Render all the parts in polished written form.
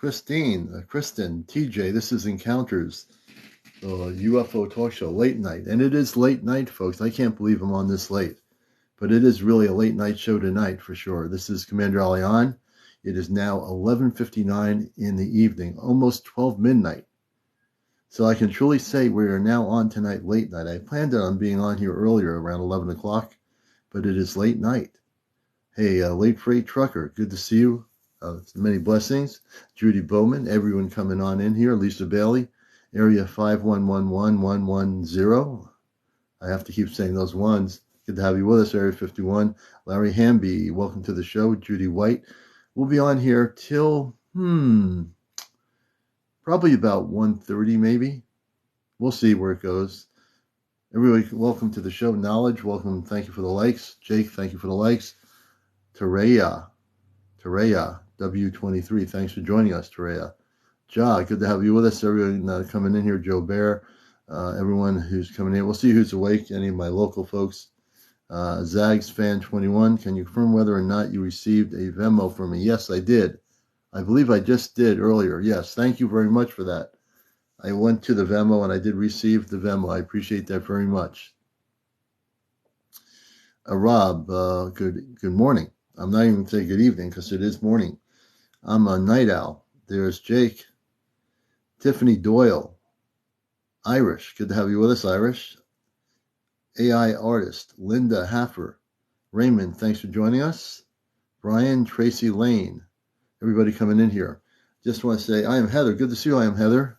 Kristen, TJ, this is Encounters, the UFO talk show, late night. And it is late night, folks. I can't believe I'm on this late. But it is really a late night show tonight, for sure. This is CmdrAleon. It is now 11:59 in the evening, almost 12 midnight. So I can truly say we are now on tonight, late night. I planned on being on here earlier, around 11 o'clock, but it is late night. Hey, late freight trucker, good to see you. Many blessings. Judy Bowman, everyone coming on in here. Lisa Bailey, area 5111110. I have to keep saying those ones. Good to have you with us, area 51. Larry Hamby, welcome to the show. Judy White. We'll be on here till, probably about 1:30 maybe. We'll see where it goes. Everybody, welcome to the show. Knowledge, welcome. Thank you for the likes. Jake, thank you for the likes. Tereya, W23, thanks for joining us, Tereya. Ja, good to have you with us. Everyone coming in here. Joe Bear, everyone who's coming in. We'll see who's awake. Any of my local folks. Zags Fan 21, can you confirm whether or not you received a Venmo from me? Yes, I did. I believe I just did earlier. Yes, thank you very much for that. I went to the Venmo and I did receive the Venmo. I appreciate that very much. Rob, good morning. I'm not even going to say good evening because it is morning. I'm a night owl. There's Jake. Tiffany Doyle. Irish, good to have you with us, Irish. AI artist, Linda Haffer. Raymond, thanks for joining us. Brian Tracy Lane. Everybody coming in here. Just want to say, I am Heather. Good to see you. I am Heather.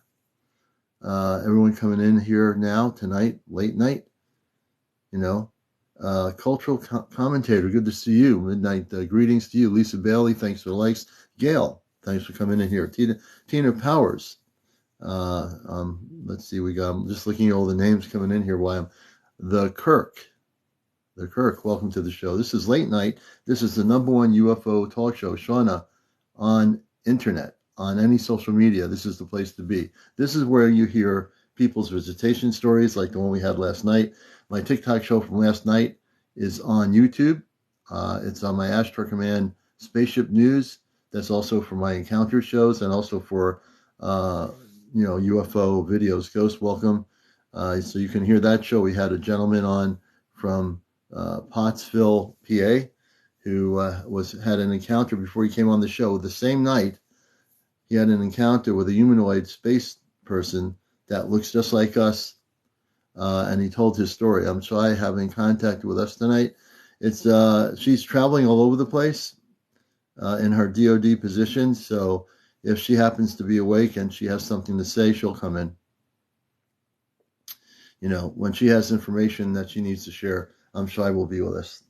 Everyone coming in here now, tonight, late night. Cultural commentator. Good to see you. Midnight greetings to you. Lisa Bailey, thanks for the likes. Gail, thanks for coming in here. Tina Powers. Let's see, I'm just looking at all the names coming in here while I'm The Kirk, welcome to the show. This is late night. This is the number one UFO talk show, Shauna, on internet, on any social media. This is the place to be. This is where you hear people's visitation stories like the one we had last night. My TikTok show from last night is on YouTube. It's on my Astro Command Spaceship News. That's also for my encounter shows and also for, UFO videos. Ghost, welcome. So you can hear that show. We had a gentleman on from Pottsville, PA, who had an encounter before he came on the show. The same night, he had an encounter with a humanoid space person that looks just like us, and he told his story. I'm Shai, having contact with us tonight. She's traveling all over the place in her DOD position, so if she happens to be awake and she has something to say, she'll come in. When she has information that she needs to share, I'm sure will be with us.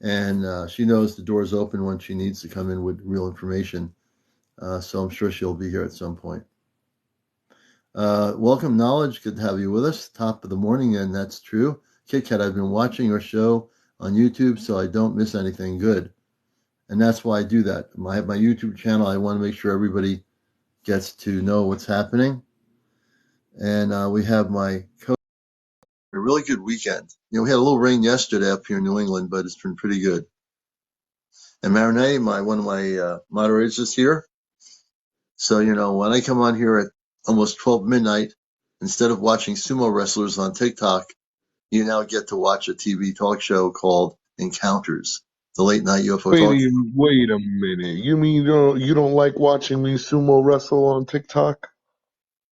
And she knows the door's open when she needs to come in with real information. So I'm sure she'll be here at some point. Welcome, Knowledge. Good to have you with us. Top of the morning, and that's true. Kit Kat, I've been watching your show on YouTube, so I don't miss anything good. And that's why I do that. I have my YouTube channel. I want to make sure everybody gets to know what's happening. And we have my coach. A really good weekend. We had a little rain yesterday up here in New England, but it's been pretty good. And Marinette, one of my moderators is here. So, when I come on here at almost 12 midnight, instead of watching sumo wrestlers on TikTok, you now get to watch a TV talk show called Encounters, the late night UFO talk show. Wait a minute. You mean you don't like watching me sumo wrestle on TikTok?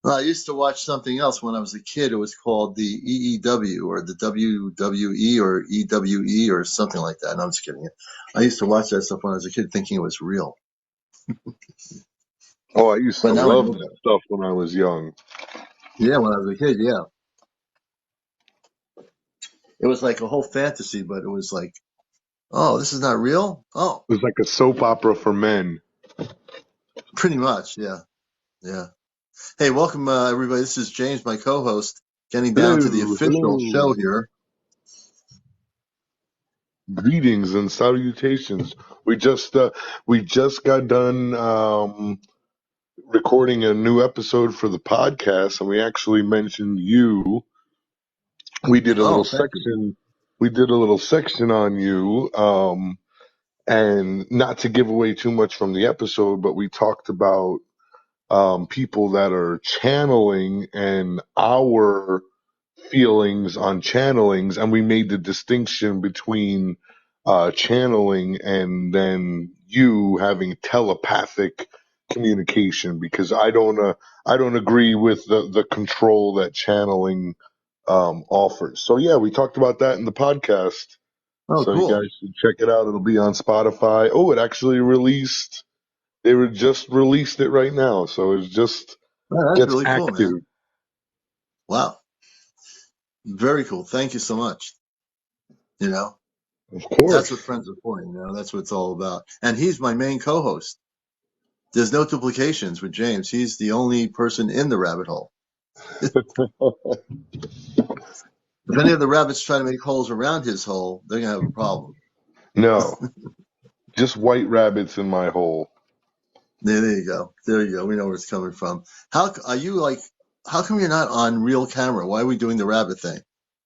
Well, I used to watch something else when I was a kid. It was called the EEW or the WWE or EWE or something like that. No, I'm just kidding. I used to watch that stuff when I was a kid thinking it was real. Oh, I used to love that stuff when I was young. Yeah, when I was a kid, yeah. It was like a whole fantasy, but it was like, oh, this is not real? Oh. It was like a soap opera for men. Pretty much, yeah. Yeah. Hey, welcome, everybody. This is James, my co-host, getting down to the official show here. Greetings and salutations. We just got done recording a new episode for the podcast, and we actually mentioned you. We did a little section. We did a little section on you, And not to give away too much from the episode, but we talked about people that are channeling and our feelings on channelings, and we made the distinction between channeling and then you having telepathic communication, because I don't agree with the control that channeling offers. So yeah, we talked about that in the podcast. Oh, So you cool. guys should check it out. It'll be on Spotify. Oh, it actually released. They were just released it right now, so it just Oh, that's gets really cool, active. man. Wow. Very cool. Thank you so much. You know, Of that's what course. friends are for. You know, that's what it's all about. And he's my main co-host. There's no duplications with James. He's the only person in the rabbit hole. If any of the rabbits try to make holes around his hole, they're gonna have a problem. No, just white rabbits in my hole. There you go. There you go. We know where it's coming from. How are you like? How come you're not on real camera? Why are we doing the rabbit thing?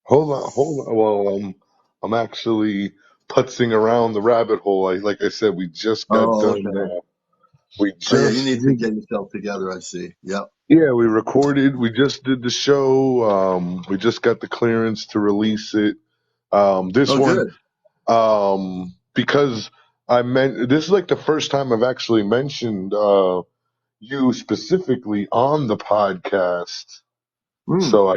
Hold on. Well, I'm actually putzing around the rabbit hole. Like I said, we just got Oh, done. okay. We Oh, yeah. You just need to get yourself together. I see. Yep. Yeah, we recorded. We just did the show. We just got the clearance to release it. This Oh, one, good. because I meant this is like the first time I've actually mentioned you specifically on the podcast. Mm. So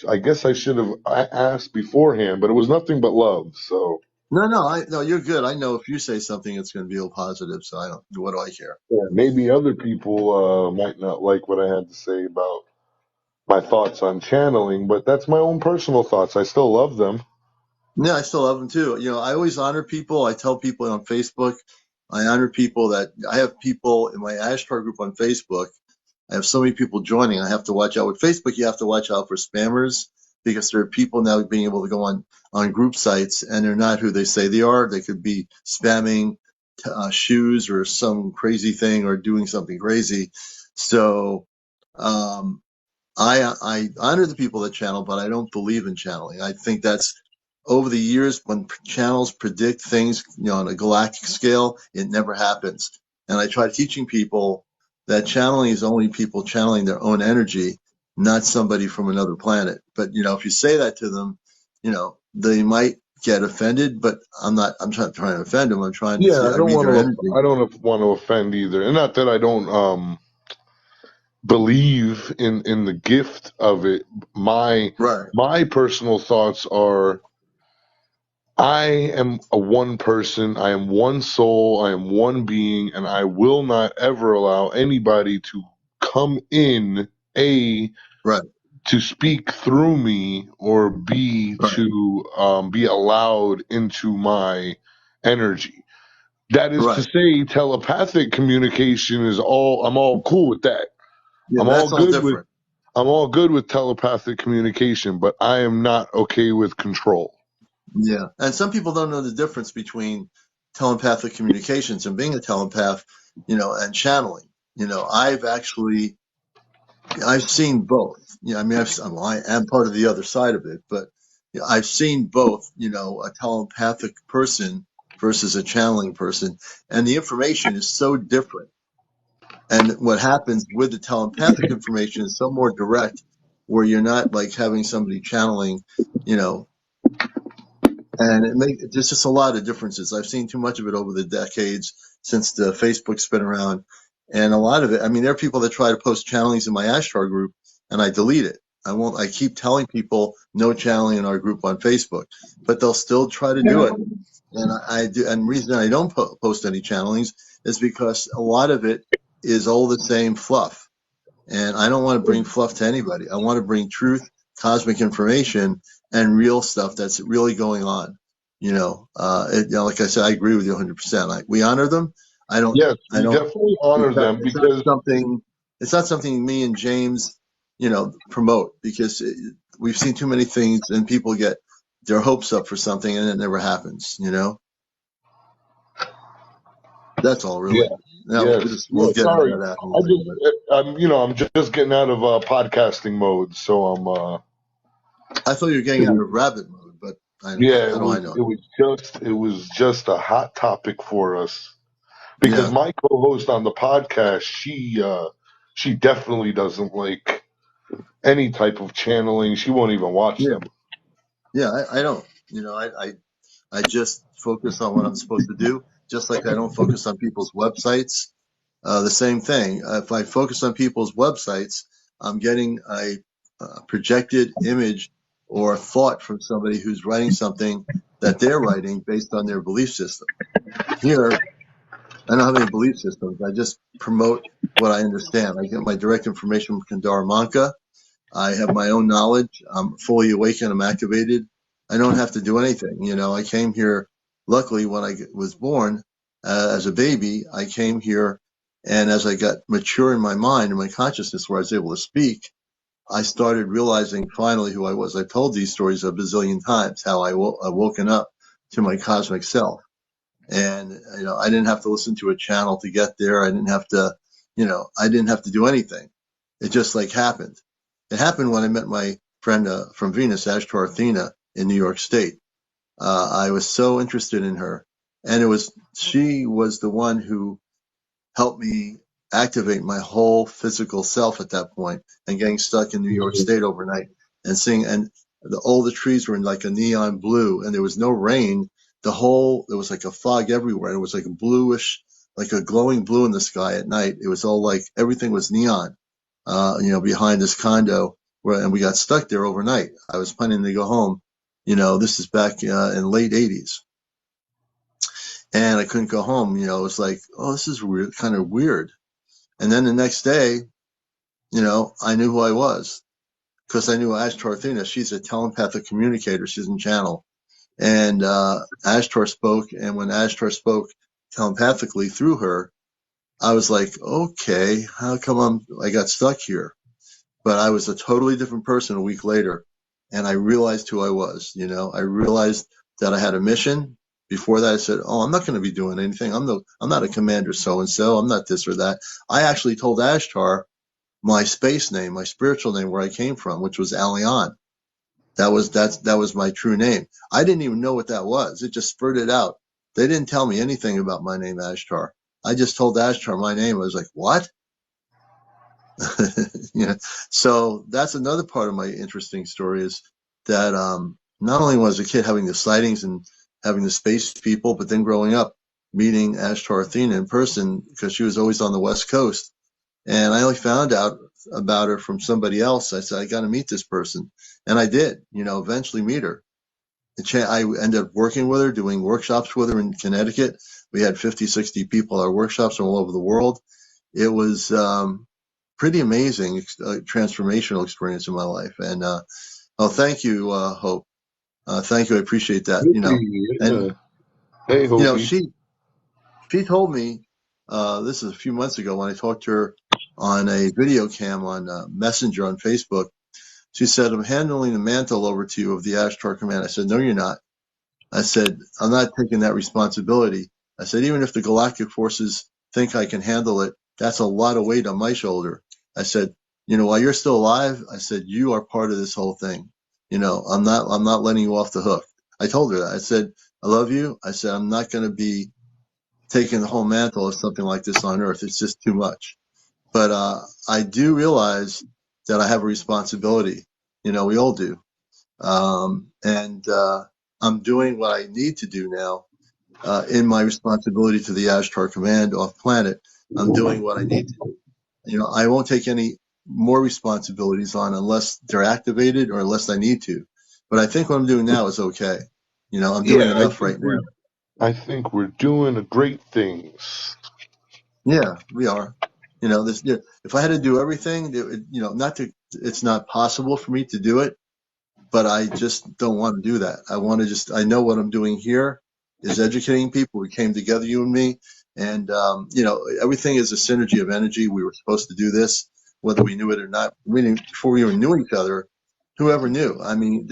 I guess I should have asked beforehand, but it was nothing but love. So No. You're good. I know if you say something, it's going to be all positive. So I don't. What do I care? yeah, maybe other people might not like what I had to say about my thoughts on channeling, but that's my own personal thoughts. I still love them. Yeah, I still love them too. You know, I always honor people. I tell people on Facebook, I honor people that I have people in my Ashtar group on Facebook. I have so many people joining. I have to watch out with Facebook. You have to watch out for spammers because there are people now being able to go on group sites and they're not who they say they are. They could be spamming shoes or some crazy thing or doing something crazy. So um, I honor the people that channel, but I don't believe in channeling. I think that's over the years when channels predict things, you know, on a galactic scale, it never happens. And I try teaching people that channeling is only people channeling their own energy, not somebody from another planet. But you know, if you say that to them, you know, they might get offended. But I'm not. I'm not trying to offend them. I'm trying to Yeah, see. I read their energy. I don't want to offend either, and not that I don't believe in the gift of it. My Right. my personal thoughts are: I am a one person, I am one soul, I am one being, and I will not ever allow anybody to come in a Right. to speak through me, or b Right. to be allowed into my energy. That is to Right. say, telepathic communication is all. I'm all cool with that. Yeah, I'm all that's all good with. different. I'm all good with telepathic communication, but I am not okay with control. Yeah. And some people don't know the difference between telepathic communications and being a telepath, you know, and channeling. You know, I've seen both. You know, I mean, well, I am part of the other side of it, but you know, I've seen both, you know, a telepathic person versus a channeling person. And the information is so different. And what happens with the telepathic information is so more direct, where you're not like having somebody channeling, you know, and there's just a lot of differences. I've seen too much of it over the decades since the Facebook's been around, and a lot of it. I mean, there are people that try to post channelings in my Ashtar group, and I delete it. I won't. I keep telling people no channeling in our group on Facebook, but they'll still try to do it. And I do. And the reason I don't post any channelings is because a lot of it is all the same fluff. And I don't want to bring fluff to anybody. I want to bring truth, cosmic information, and real stuff that's really going on. You know, like I said, I agree with you 100%. We honor them. I don't, Yes, I we don't, definitely honor them it's not because something, it's not something me and James, you know, promote because we've seen too many things and people get their hopes up for something and it never happens, you know? That's all really. yeah, Now yes, we'll yeah. get into Sorry, that I whole thing, just but I'm just getting out of podcasting mode, so I'm I thought you were getting out of rabbit mode, but Yeah, How do I know? it was just a hot topic for us because Yeah, my co-host on the podcast, she definitely doesn't like any type of channeling. She won't even watch yeah, them. yeah. I don't. I just focus on what I'm supposed to do, just like I don't focus on people's websites. The same thing. If I focus on people's websites, I'm getting a projected image or thought from somebody who's writing something that they're writing based on their belief system. Here, I don't have any belief systems. I just promote what I understand. I get my direct information from Kandara Manka. I have my own knowledge. I'm fully awakened. I'm activated. I don't have to do anything. I came here, luckily, when I was born as a baby, I came here. And as I got mature in my mind and my consciousness where I was able to speak, I started realizing finally who I was. I've told these stories a bazillion times, how I woken up to my cosmic self. And, I didn't have to listen to a channel to get there. I didn't have to do anything. It just like happened. It happened when I met my friend from Venus, Ashtar Athena, in New York State. I was so interested in her, and she was the one who helped me activate my whole physical self at that point, and getting stuck in New York State overnight and seeing, and all the trees were in like a neon blue, and there was no rain. There was like a fog everywhere. And it was like a bluish, like a glowing blue in the sky at night. It was all like everything was neon, behind this condo and we got stuck there overnight. I was planning to go home. This is back in late 80s, and I couldn't go home. It was like, oh, this is weird, kind of weird. And then the next day, I knew who I was because I knew Ashtar Athena. She's a telepathic communicator. She's in channel. And Ashtar spoke. And when Ashtar spoke telepathically through her, I was like, okay, how come I got stuck here? But I was a totally different person a week later. And I realized who I was. I realized that I had a mission. Before that, I said, oh, I'm not going to be doing anything. I'm not a commander so-and-so. I'm not this or that. I actually told Ashtar my space name, my spiritual name, where I came from, which was Alion. That was my true name. I didn't even know what that was. It just spurted out. They didn't tell me anything about my name, Ashtar. I just told Ashtar my name. I was like, what? So that's another part of my interesting story is that not only was a kid having the sightings and having the space people, but then growing up meeting Ashtar Athena in person because she was always on the West Coast. And I only found out about her from somebody else. I said, I got to meet this person. And I did, eventually meet her. I ended up working with her, doing workshops with her in Connecticut. We had 50, 60 people at our workshops all over the world. It was pretty amazing, transformational experience in my life. And thank you, Hope. Thank you. I appreciate that. And Yeah. Hey, Hopi. she told me this is a few months ago when I talked to her on a video cam on Messenger on Facebook. She said, I'm handing the mantle over to you of the Ashtar Command. I said, no, you're not. I said, I'm not taking that responsibility. I said, even if the galactic forces think I can handle it, that's a lot of weight on my shoulder. I said, while you're still alive, I said, you are part of this whole thing. I'm not letting you off the hook. I told her that. I said, I love you. I said, I'm not going to be taking the whole mantle of something like this on Earth. It's just too much. But I do realize that I have a responsibility. We all do. And I'm doing what I need to do now in my responsibility to the Ashtar Command off planet. I'm doing what I need to do. I won't take any more responsibilities on unless they're activated or unless I need to. But I think what I'm doing now is okay. I'm doing Yeah, enough right now. I think we're doing great things. Yeah, we are. If I had to do everything, it's not possible for me to do it, but I just don't want to do that. I know what I'm doing here is educating people. We came together, you and me, and, everything is a synergy of energy. We were supposed to do this, whether we knew it or not. Before we even knew each other, whoever knew? I mean,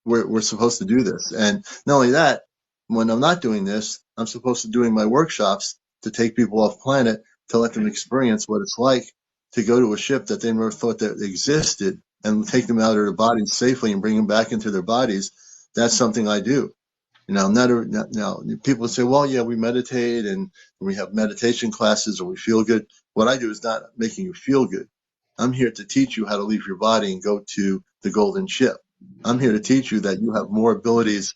we're supposed to do this. And not only that, when I'm not doing this, I'm supposed to doing my workshops to take people off planet to let them experience what it's like to go to a ship that they never thought that existed and take them out of their bodies safely and bring them back into their bodies that's something I do. Now people say, well, yeah, we meditate and we have meditation classes and we feel good. What I do is not making you feel good. I'm here to teach you how to leave your body and go to the golden ship. I'm here to teach you that you have more abilities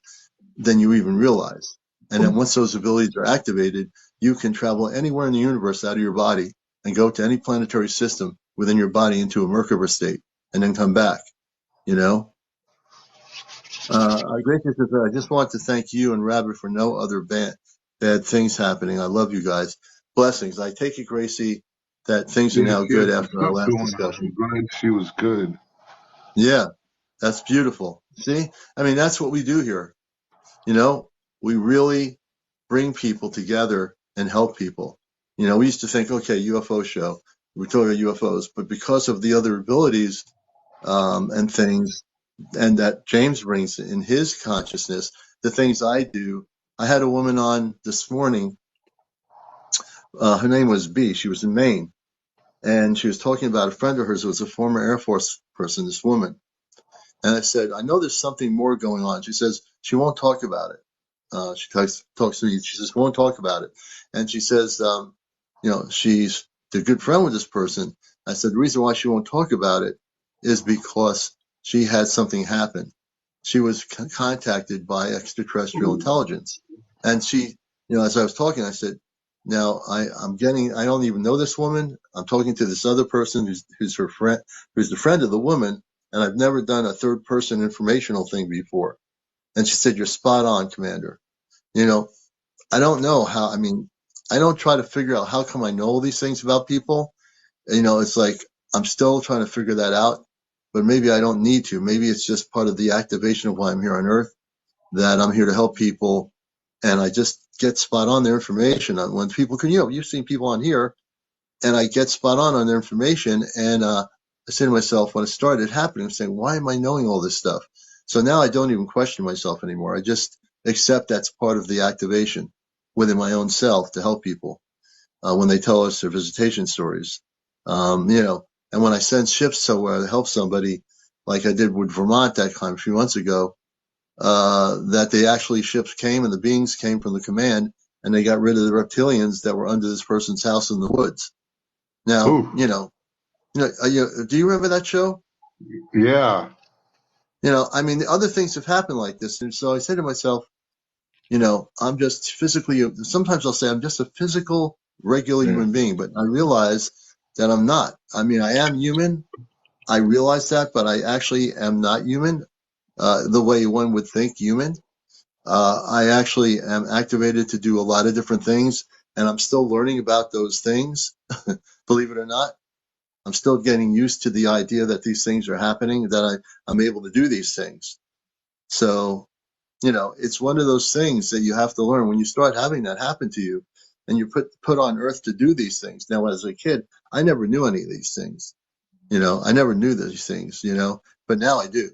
than you even realize. And then once those abilities are activated, you can travel anywhere in the universe out of your body and go to any planetary system within your body into a Merkaba state and then come back, you know? Gracious, I just want to thank you and Rabbit for no other bad things happening. I love you guys. Blessings. I take it, Gracie, that things are Yeah, now she had good some after our stuff last going on. I'm discussion. glad she was good. Yeah, that's beautiful. See, I mean, that's what we do here. You know, we really bring people together and help people. We used to think, okay, UFO show, we're talking about UFOs, but because of the other abilities and things, and that James brings in his consciousness, the things I do. I had a woman on this morning. Her name was B. She was in Maine, and she was talking about a friend of hers who was a former Air Force person. This woman, and I said, I know there's something more going on. She says she won't talk about it. She talks to me. She says won't talk about it, and she says, she's a good friend with this person. I said the reason why she won't talk about it is because she had something happen. She was contacted by extraterrestrial intelligence, and she, as I was talking, I said, now I don't even know this woman. I'm talking to this other person who's her friend, who's the friend of the woman, and I've never done a third person informational thing before. And she said, you're spot on, Commander. You know, I don't know how, I don't try to figure out how come I know all these things about people. It's like I'm still trying to figure that out, but maybe I don't need to. Maybe it's just part of the activation of why I'm here on Earth, that I'm here to help people. And I just get spot on their information on when people can, you've seen people on here, and I get spot on their information. And I say to myself, when it started happening, I'm saying, why am I knowing all this stuff? So now I don't even question myself anymore. I just accept that's part of the activation within my own self to help people when they tell us their visitation stories. And when I send ships somewhere to help somebody, like I did with Vermont that time a few months ago, that they actually ships came and the beings came from the command and they got rid of the reptilians that were under this person's house in the woods. Now, Ooh, do you remember that show? yeah. The other things have happened like this. And so I say to myself, I'm just physically, sometimes I'll say I'm just a physical, regular Yeah. human being, but I realize that I'm not. I am human. I realize that, but I actually am not human, the way one would think human. I actually am activated to do a lot of different things, and I'm still learning about those things, believe it or not. I'm still getting used to the idea that these things are happening, that I'm able to do these things. So, it's one of those things that you have to learn when you start having that happen to you and you're put on earth to do these things. Now, as a kid, I never knew any of these things. I never knew these things, but now I do.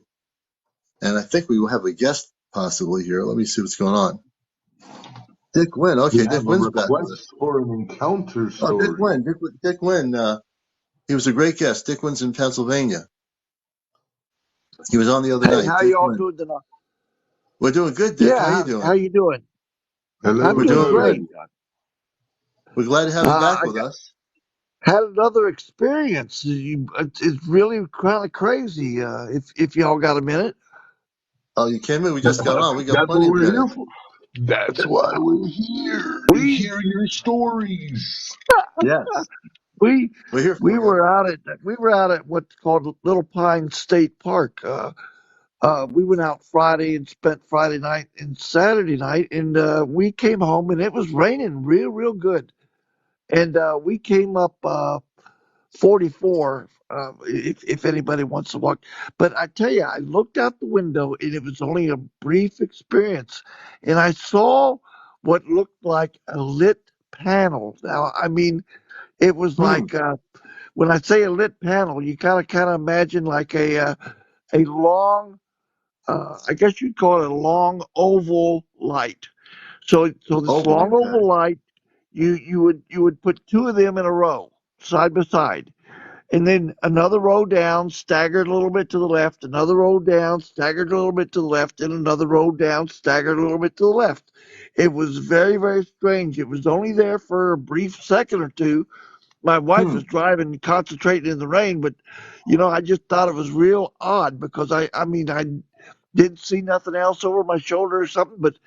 And I think we will have a guest possibly here. Let me see what's going on. Dick Wynn. We Okay, Dick have a Wynn's back with request us. for an encounter Oh, Dick story. Wynn. Dick Wynn. He was a great guest. Dick Wynn's in Pennsylvania. He was on the other Hey, night. how Dick y'all Wynn. doing tonight? We're doing good, Dick. Yeah, How you how doing? you doing? I'm Hello, We're doing doing hello. great. good. We're glad to have you back I with us. had another experience. It's really kind of crazy. If y'all got a minute. Oh, you came in? We just got on. We got That's what plenty of we're here minutes. for. That's why we're here to We hear your stories. Yes. we We're here we for you. were out at what's called Little Pine State Park. We went out Friday and spent Friday night and Saturday night, and we came home and it was raining real good. And we came up 44, if anybody wants to walk. But I tell you, I looked out the window and it was only a brief experience, and I saw what looked like a lit panel. Now, I mean, it was Hmm. like when I say a lit panel, you kind of imagine like a long, I guess you'd call it a long oval light. So this Oh, long okay. oval light, you would put two of them in a row, side by side, and then another row down, staggered a little bit to the left, another row down, staggered a little bit to the left, and another row down, staggered a little bit to the left. It was very, very strange. It was only there for a brief second or two. My wife Hmm. was driving, concentrating in the rain, but I just thought it was real odd because I mean, I didn't see nothing else over my shoulder or something, but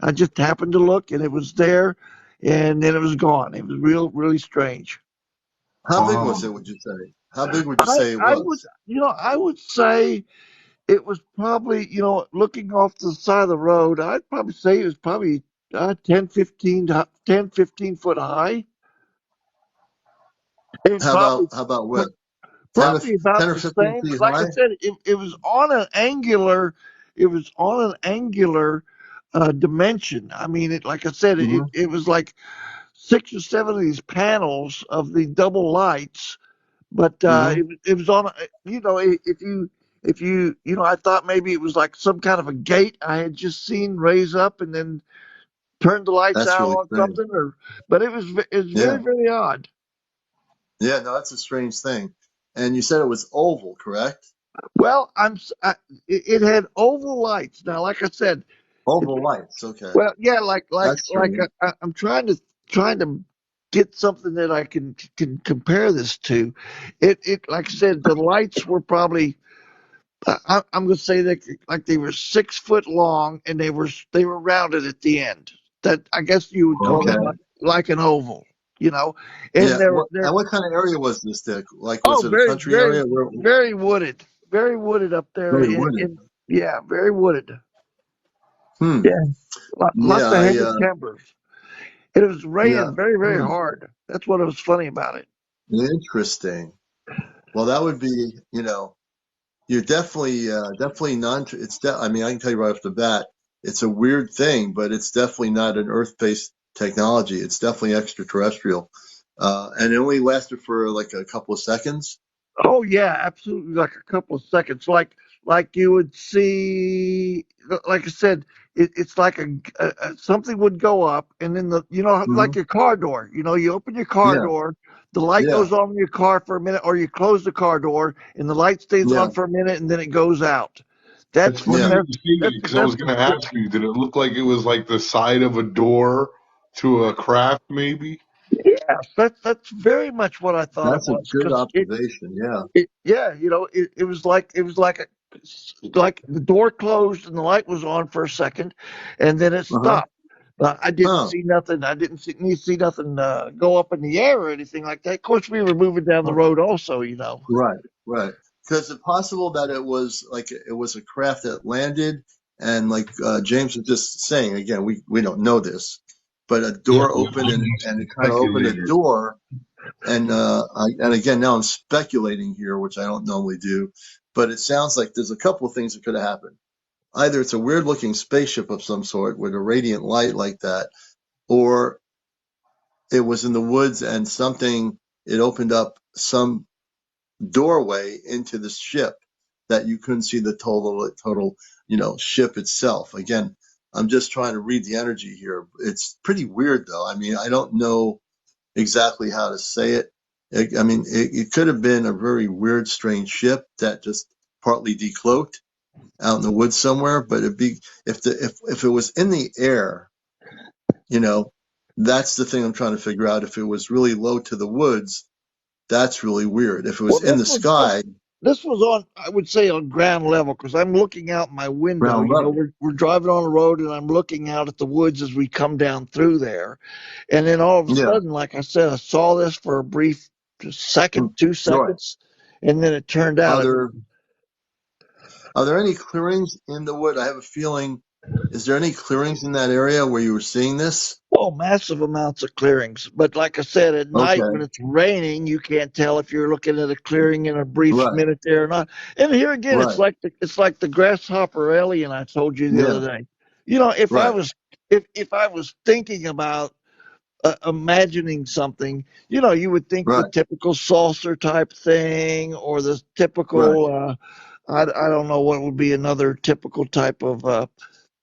I just happened to look and it was there, and then it was gone. It was really strange. How big Wow. was it, would you say? How big would you say it I would, was? I would say it was probably, looking off the side of the road, I'd probably say it was probably 10, 15, 10, 15 foot high, and probably How about pr- width? 10 probably about or the 15 same. feet But like I high? said, it was on an angular, dimension. I mean, like I said, Hmm. it was like 6 or 7 of these panels of the double lights, but Hmm. it was on. If you, I thought maybe it was like some kind of a gate I had just seen raise up and then turn the lights That's out really on strange. something, but it was Yeah. very, very odd. Yeah, no, that's a strange thing. And you said it was oval, correct? Well, it had oval lights. Now, like I said, it, Oval lights. Okay. well, yeah, That's strange. I'm trying to get something that I can compare this to. It like I said, the lights were probably I'm going to say that like they were 6 foot long and they were rounded at the end. That I guess you would call Okay. them like an oval, you know. And Yeah. they're And what kind of area was this, Dick? Like, oh was it a very country very area? Where, very wooded up there very wooded. in yeah, very wooded. Hmm. Yeah, Yeah. lots of heavy timbers. It was Yeah. raining very, very Hmm. hard. That's what was funny about it. Interesting. Well, that would be, you're definitely non. I mean, I can tell you right off the bat, it's a weird thing, but it's definitely not an Earth-based technology. It's definitely extraterrestrial, and it only lasted for like a couple of seconds. Oh yeah, absolutely. Like a couple of seconds, like you would see. Like I said, it's like something would go up, and then Hmm. like your car door. You open your car Yeah, door, the light yeah, goes on in your car for a minute, or you close the car door, and the light stays yeah, on for a minute, and then it goes out. It's That's funny yeah. that you say that because I was going to that's ask you, did it look like it was like the side of a door to a craft, maybe? yeah, that's very much what I thought it That's a was good because observation. Yeah. yeah, it was like the door closed and the light was on for a second, and then it Uh huh. stopped. I didn't Huh. see nothing. I didn't see nothing go up in the air or anything like that. Of course, we were moving down the Huh. road, also. Right. Right. So is it possible that it was a craft that landed and like James was just saying again, we don't know this, but a Yeah, door opened I'm and it kind of opened a speculator. door and again now I'm speculating here, which I don't normally do, but it sounds like there's a couple of things that could have happened. Either it's a weird looking spaceship of some sort with a radiant light like that, or it was in the woods and something it opened up some doorway into the ship that you couldn't see the total ship itself. Again, I'm just trying to read the energy here. It's pretty weird though. I mean, I don't know exactly how to say it. It could have been a very weird, strange ship that just partly decloaked out in the woods somewhere. But it'd be if it was in the air, you know, that's the thing I'm trying to figure out. If it was really low to the woods, that's really weird. If it Well, was in the sky, this was on, I would say, on ground level because I'm looking out my window. ground level. We're driving on the road and I'm looking out at the woods as we come down through there. And then all of a Yeah. sudden, like I said, I saw this for a brief second, Hmm. two Right. seconds, and then it turned Are out. there are there any clearings in the wood? I have a feeling. Is there any clearings in that area where you were seeing this? Oh, massive amounts of clearings. But like I said, at night when Okay. it's raining, you can't tell if you're looking at a clearing in a brief Right. minute there or not. And here again, it's Right. like the grasshopper alien I told you the Yeah. other day. If I Right. was if I was thinking about imagining something, you would think the Right. typical saucer type thing or the Right. typical. I don't know what would be another typical type of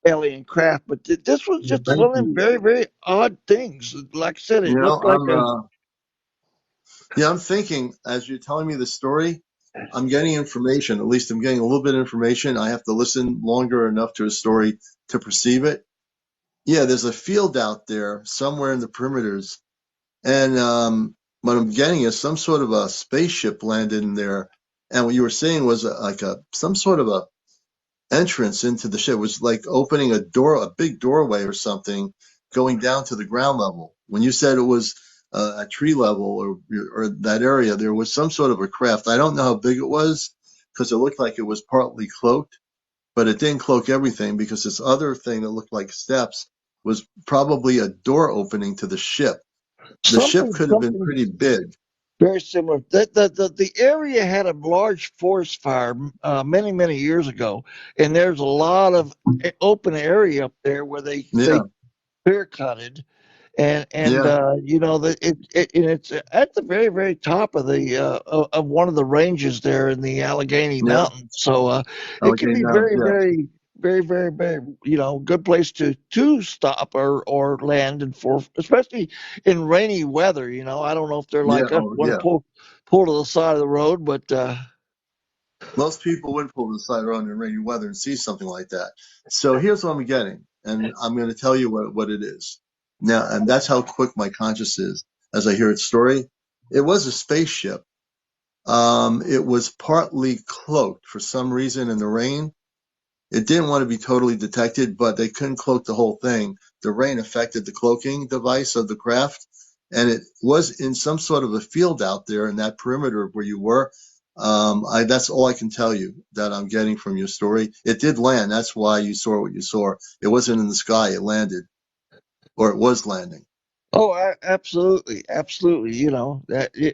alien craft, but this was just Thank one of them you. very, very odd things. Like I said, You it know, looked like I'm a Yeah, I'm thinking as you're telling me the story, I'm getting information. At least I'm getting a little bit of information. I have to listen longer enough to a story to perceive it. Yeah, there's a field out there somewhere in the perimeters, and what I'm getting is some sort of a spaceship landed in there. And what you were saying was like a some sort of a entrance into the ship. It was like opening a door, a big doorway or something, going down to the ground level. When you said it was at tree level or that area, there was some sort of a craft. I don't know how big it was because it looked like it was partly cloaked, but it didn't cloak everything because this other thing that looked like steps was probably a door opening to the ship. The ship could have been Something pretty big. very similar. The area had a large forest fire many years ago, and there's a lot of open area up there where they Yeah, clear cutted, and yeah, you know and it's at the very top of the of one of the ranges there in the Allegheny yeah. Mountains. So it can Okay, be now, yeah, very good place to stop or land and for, especially in rainy weather. I don't know if they're yeah, like us, oh, want to yeah. pull to the side of the road, but Most people would pull to the side around in rainy weather and see something like that. So here's what I'm getting, and I'm going to tell you what it is. Now, and that's how quick my conscious is as I hear its story. It was a spaceship. It was partly cloaked for some reason in the rain. It didn't want to be totally detected, but they couldn't cloak the whole thing. The rain affected the cloaking device of the craft, and it was in some sort of a field out there in that perimeter where you were. That's all I can tell you that I'm getting from your story. It did land. That's why you saw what you saw. It wasn't in the sky. It landed, or it was landing. oh, absolutely.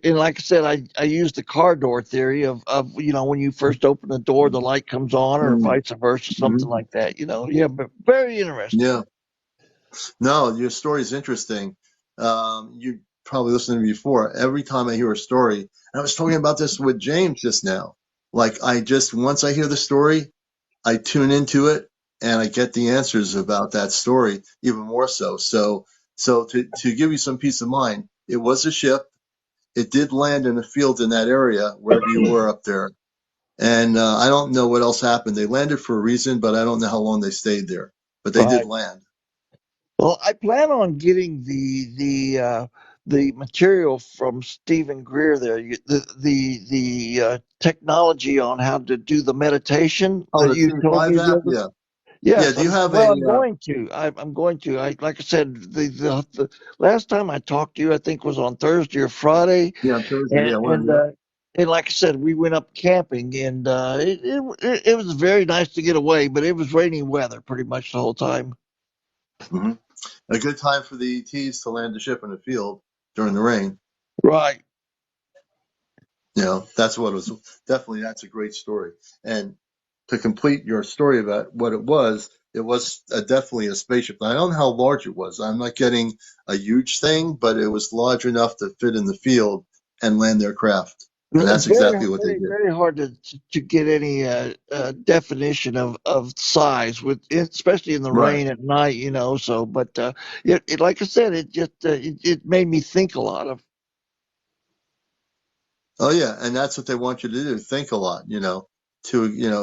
And like I said, I use the car door theory of when you first open the door, the light comes on, or Mm-hmm. vice versa, something like that. Yeah, but very interesting. Yeah. No, your story is interesting. You probably listened to me before. Every time I hear a story, and I was talking about this with James just now. Like once I hear the story, I tune into it and I get the answers about that story even more so. So to give you some peace of mind, it was a ship. It did land in a field in that area, wherever you were up there. And I don't know what else happened. They landed for a reason, but I don't know how long they stayed there. But they did Right. land. Well, I plan on getting the material from Stephen Greer there. The technology on how to do the meditation Oh, that the you told C5 me the app? other. Yeah. Yeah. Yes, Do you have a, well, I'm going to. I'm going to. Like I said, the last time I talked to you, I think was on Thursday or Friday, yeah, Thursday. and Yeah. One, and yeah. uh, and like I said, we went up camping, and it was very nice to get away, but it was rainy weather pretty much the whole time. Hmm. A good time for the ETs to land the ship in the field during the rain. Right. That's what it was. Definitely, that's a great story. And to complete your story about what it was definitely a spaceship. I don't know how large it was. I'm not getting a huge thing, but it was large enough to fit in the field and land their craft. And that's exactly what they did. Very hard to get any definition of size with, especially in the Right. rain at night. So, but like I said, it just it made me think a lot of. Oh yeah, and that's what they want you to do. Think a lot,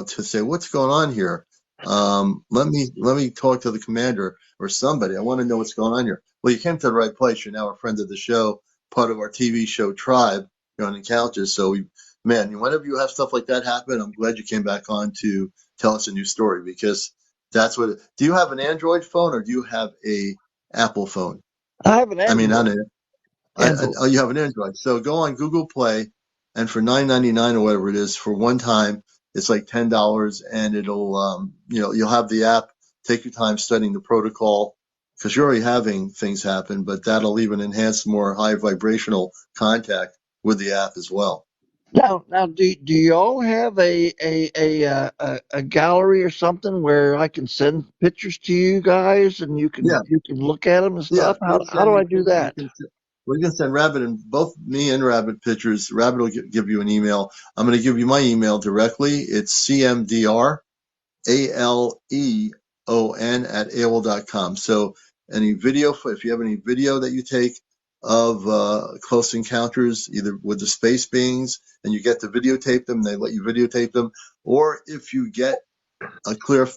to say what's going on here. Let me talk to the commander or somebody. I want to know what's going on here. Well, you came to the right place. You're now a friend of the show, part of our TV show Tribe. You're on Encounters. So man, whenever you have stuff like that happen, I'm glad you came back on to tell us a new story because that's what. Do you have an Android phone or do you have a Apple phone? I have an I mean, not Android. an Android. oh, you have an Android. So go on Google Play, and for 9.99 or whatever it is for one time, it's like $10, and it'll you'll have the app. Take your time studying the protocol because you're already having things happen, but that'll even enhance more high vibrational contact with the app as well. Now, do y'all have a gallery or something where I can send pictures to you guys and Yeah, you can look at them and yeah. stuff? You'll How send do I me. do that? We can send Rabbit and both me and Rabbit pictures. Rabbit will give you an email. I'm going to give you my email directly. It's CMDR ALEON at AOL.com. So any video, if you have any video that you take of close encounters, either with the space beings, and you get to videotape them. They let you videotape them, or if you get a clear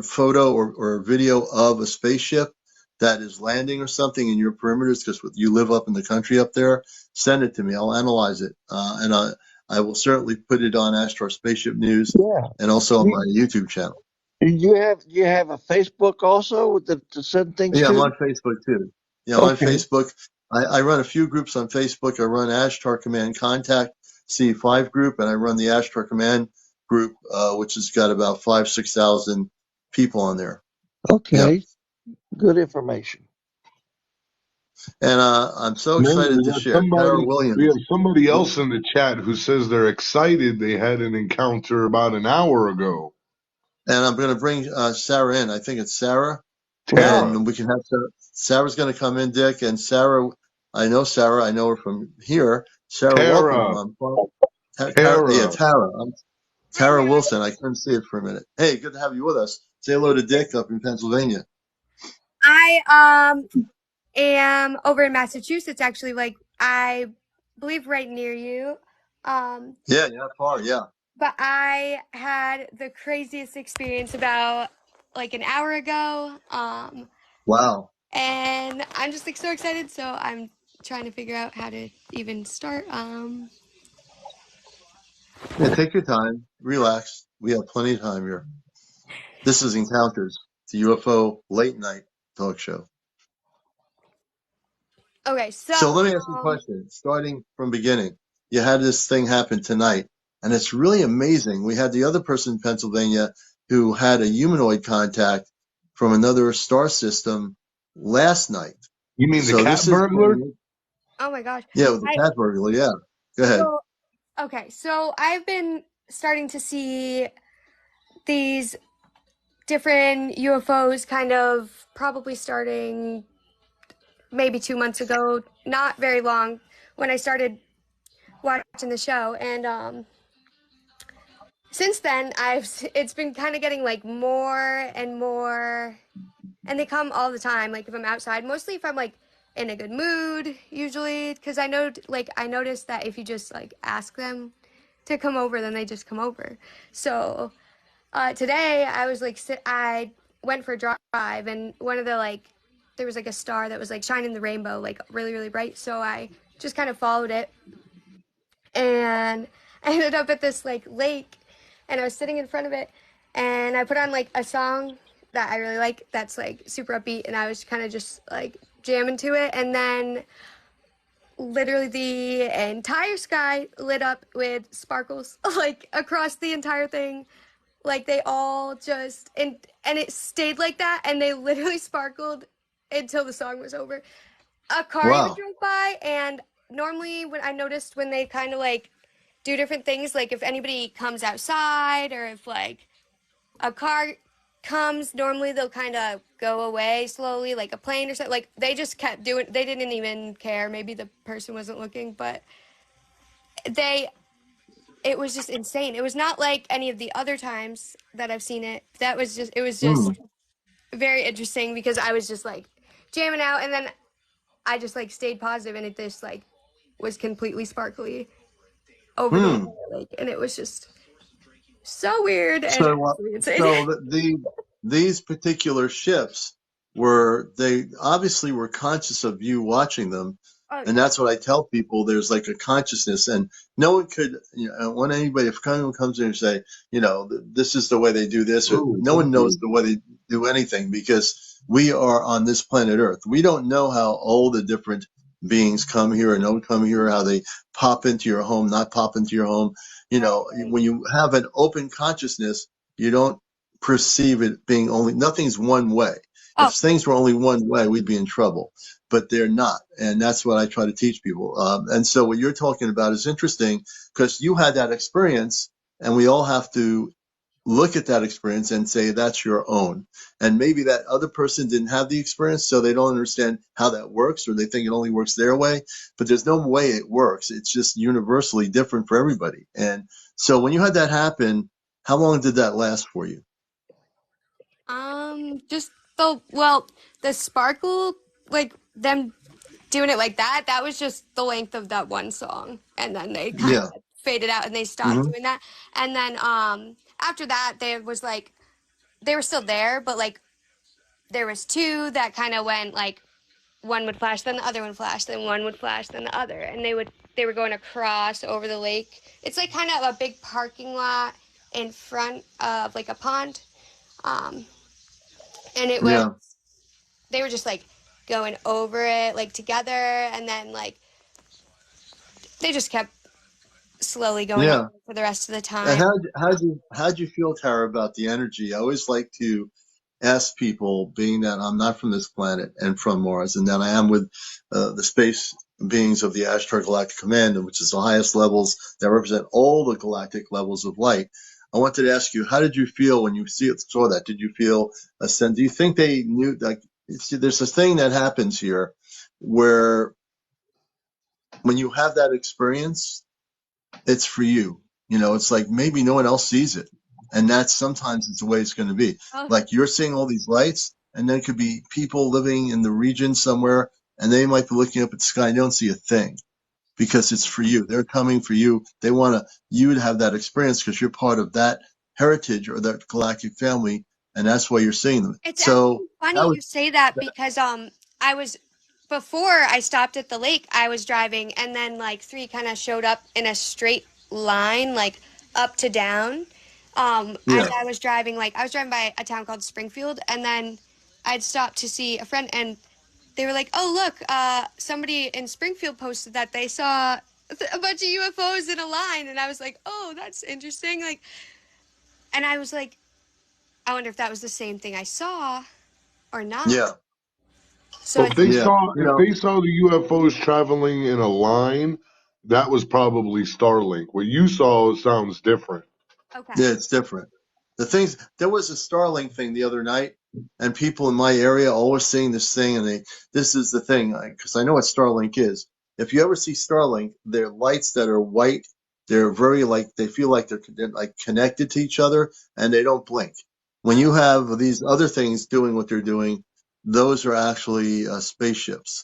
photo or video of a spaceship that is landing or something in your perimeters, because you live up in the country up there, send it to me. I'll analyze it, and I will certainly put it on Astro Spaceship News Yeah. and also on You, my YouTube channel. you have a Facebook also to send things Yeah, I'm to? on Facebook too. Yeah, I'm on Okay. Facebook. I run a few groups on Facebook. I run Ashtar Command Contact C5 group, and I run the Ashtar Command group, which has got about 6,000 people on there. Yeah. Okay. Good information. And I'm so No, excited to share. Tara we have Williams. somebody else in the chat who says they're excited they had an encounter about an hour ago. And I'm going to bring Sara in. I think it's Sara. Tara. And we can have Sara. Sara's going to come in, Dick. And Sara, I know Sara. I know her from here. Sara, welcome. Tara. Yeah, Tara. Tara. Hi Tara guys. Wilson. I couldn't see it for a minute. Hey, good to have you with us. Say hello to Dick up in Pennsylvania. I am over in Massachusetts actually, like I believe right near you. Yeah, not far. Yeah. But I had the craziest experience about like an hour ago. Wow. And I'm just like so excited, so I'm trying to figure out how to even start. Yeah, take your time. Relax. We have plenty of time here. This is Encounters, the UFO late night talk show. Okay, So so let me ask you a question. Starting from beginning, you had this thing happen tonight, and it's really amazing. We had the other person in Pennsylvania who had a humanoid contact from another star system last night. You mean the So cat this is burglar? oh my gosh. yeah, with the I cat burglar. Yeah, go ahead. so okay, so I've been starting to see these different UFOs kind of probably starting maybe 2 months ago, not very long when I started watching the show. And since then, it's been kind of getting like more and more, and they come all the time. Like if I'm outside, mostly if I'm like in a good mood, usually, because I noticed that if you just like ask them to come over, then they just come over. So today I was like, I went for a drive, and one of the like, there was like a star that was like shining the rainbow, like really, really bright. So I just kind of followed it, and I ended up at this like lake, and I was sitting in front of it, and I put on like a song that I really like, that's like super upbeat, and I was kind of just like jamming to it, and then literally the entire sky lit up with sparkles like across the entire thing, like they all just and it stayed like that, and they literally sparkled until the song was over. A car even Wow. drove by, and normally when I noticed when they kind of like do different things, like if anybody comes outside or if like a car comes, normally they'll kind of go away slowly, like a plane or something. Like they just kept doing, they didn't even care. Maybe the person wasn't looking, but they it was just insane. It was not like any of the other times that I've seen it. It was just Hmm. very interesting because I was just like jamming out, and then I just like stayed positive, and it just like was completely sparkly over the Hmm. entire lake, and it was just so weird and So, absolutely insane. so these particular ships they obviously were conscious of you watching them, Oh and yeah. that's what I tell people. There's like a consciousness, and no one could, when anybody, if anyone comes in and say, this is the way they do this, or Oh, no one thank knows you. the way they do anything because we are on this planet Earth. We don't know how all the different beings come here and don't come here, how they pop into your home, not pop into your home. Right. When you have an open consciousness, you don't perceive it being nothing's one way. If Oh, things were only one way, we'd be in trouble, but they're not. And that's what I try to teach people. And so what you're talking about is interesting because you had that experience, and we all have to look at that experience and say that's your own. And maybe that other person didn't have the experience, so they don't understand how that works, or they think it only works their way. But there's no way it works. It's just universally different for everybody. And so when you had that happen, how long did that last for you? just the well, the sparkle, like them doing it like that, that was just the length of that one song. And then they kind Yeah. of faded out and they stopped Hmm. doing that. And then after that, there was like, they were still there, but like there was two that kind of went like one would flash, then the other one flashed, then one would flash, then the other. And they were going across over the lake. It's like kind of a big parking lot in front of like a pond. Um, and it was, Yeah. they were just like going over it like together, and then like they just kept slowly going over Yeah. for the rest of the And time. how'd you feel, Tara, about the energy? I always like to ask people, being that I'm not from this planet and from Mars, and that I am with the space beings of the Ashtar Galactic Command, which is the highest levels that represent all the galactic levels of light. I wanted to ask you, how did you feel when you saw that? Did you feel a sense? Do you think they knew? Like, see, there's this thing that happens here, where when you have that experience, it's for you. You know, it's like maybe no one else sees it. And that's sometimes it's the way it's going to be. Oh, Like you're seeing all these lights, and then it could be people living in the region somewhere, and they might be looking up at the sky and they don't see a thing because it's for you. They're coming for you. They want you to have that experience because you're part of that heritage or that galactic family, and that's why you're seeing them. it's So actually that funny was, you say that because I was before I stopped at the lake, I was driving and then like three kind of showed up in a straight line like up to down. As yeah, I was driving, like I was driving by a town called Springfield, and then I'd stopped to see a friend, and they were like, "Oh, look, somebody in Springfield posted that they saw a bunch of UFOs in a line," and I was like, "Oh, that's interesting." Like, and I was like, "I wonder if that was the same thing I saw or not." yeah, So Well, it's yeah. You if know, they saw the UFOs traveling in a line, that was probably Starlink. What you saw sounds different. okay. yeah, it's different. The things there was a Starlink thing the other night, and people in my area always seeing this thing, and this is the thing because I know what Starlink is. If you ever see Starlink, they're lights that are white. They're very like they feel like they're like connected to each other, and they don't blink. When Oh, you have these other things doing what they're doing, those are actually spaceships.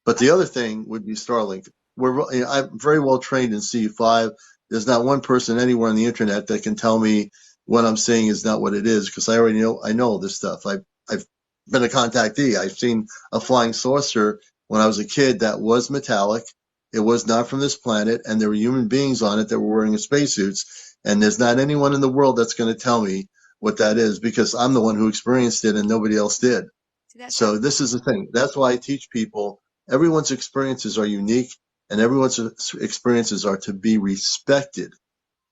But the other thing would be Starlink. I'm very well trained in C5. There's not one person anywhere on the internet that can tell me what I'm saying is not what it is because I already know. I know this stuff. I've been a contactee. I've seen a flying saucer when I was a kid that was metallic. It was not from this planet, and there were human beings on it that were wearing spacesuits. And there's not anyone in the world that's going to tell me what that is because I'm the one who experienced it and nobody else did. see, that sounds So this is the thing. That's why I teach people everyone's experiences are unique and everyone's experiences are to be respected.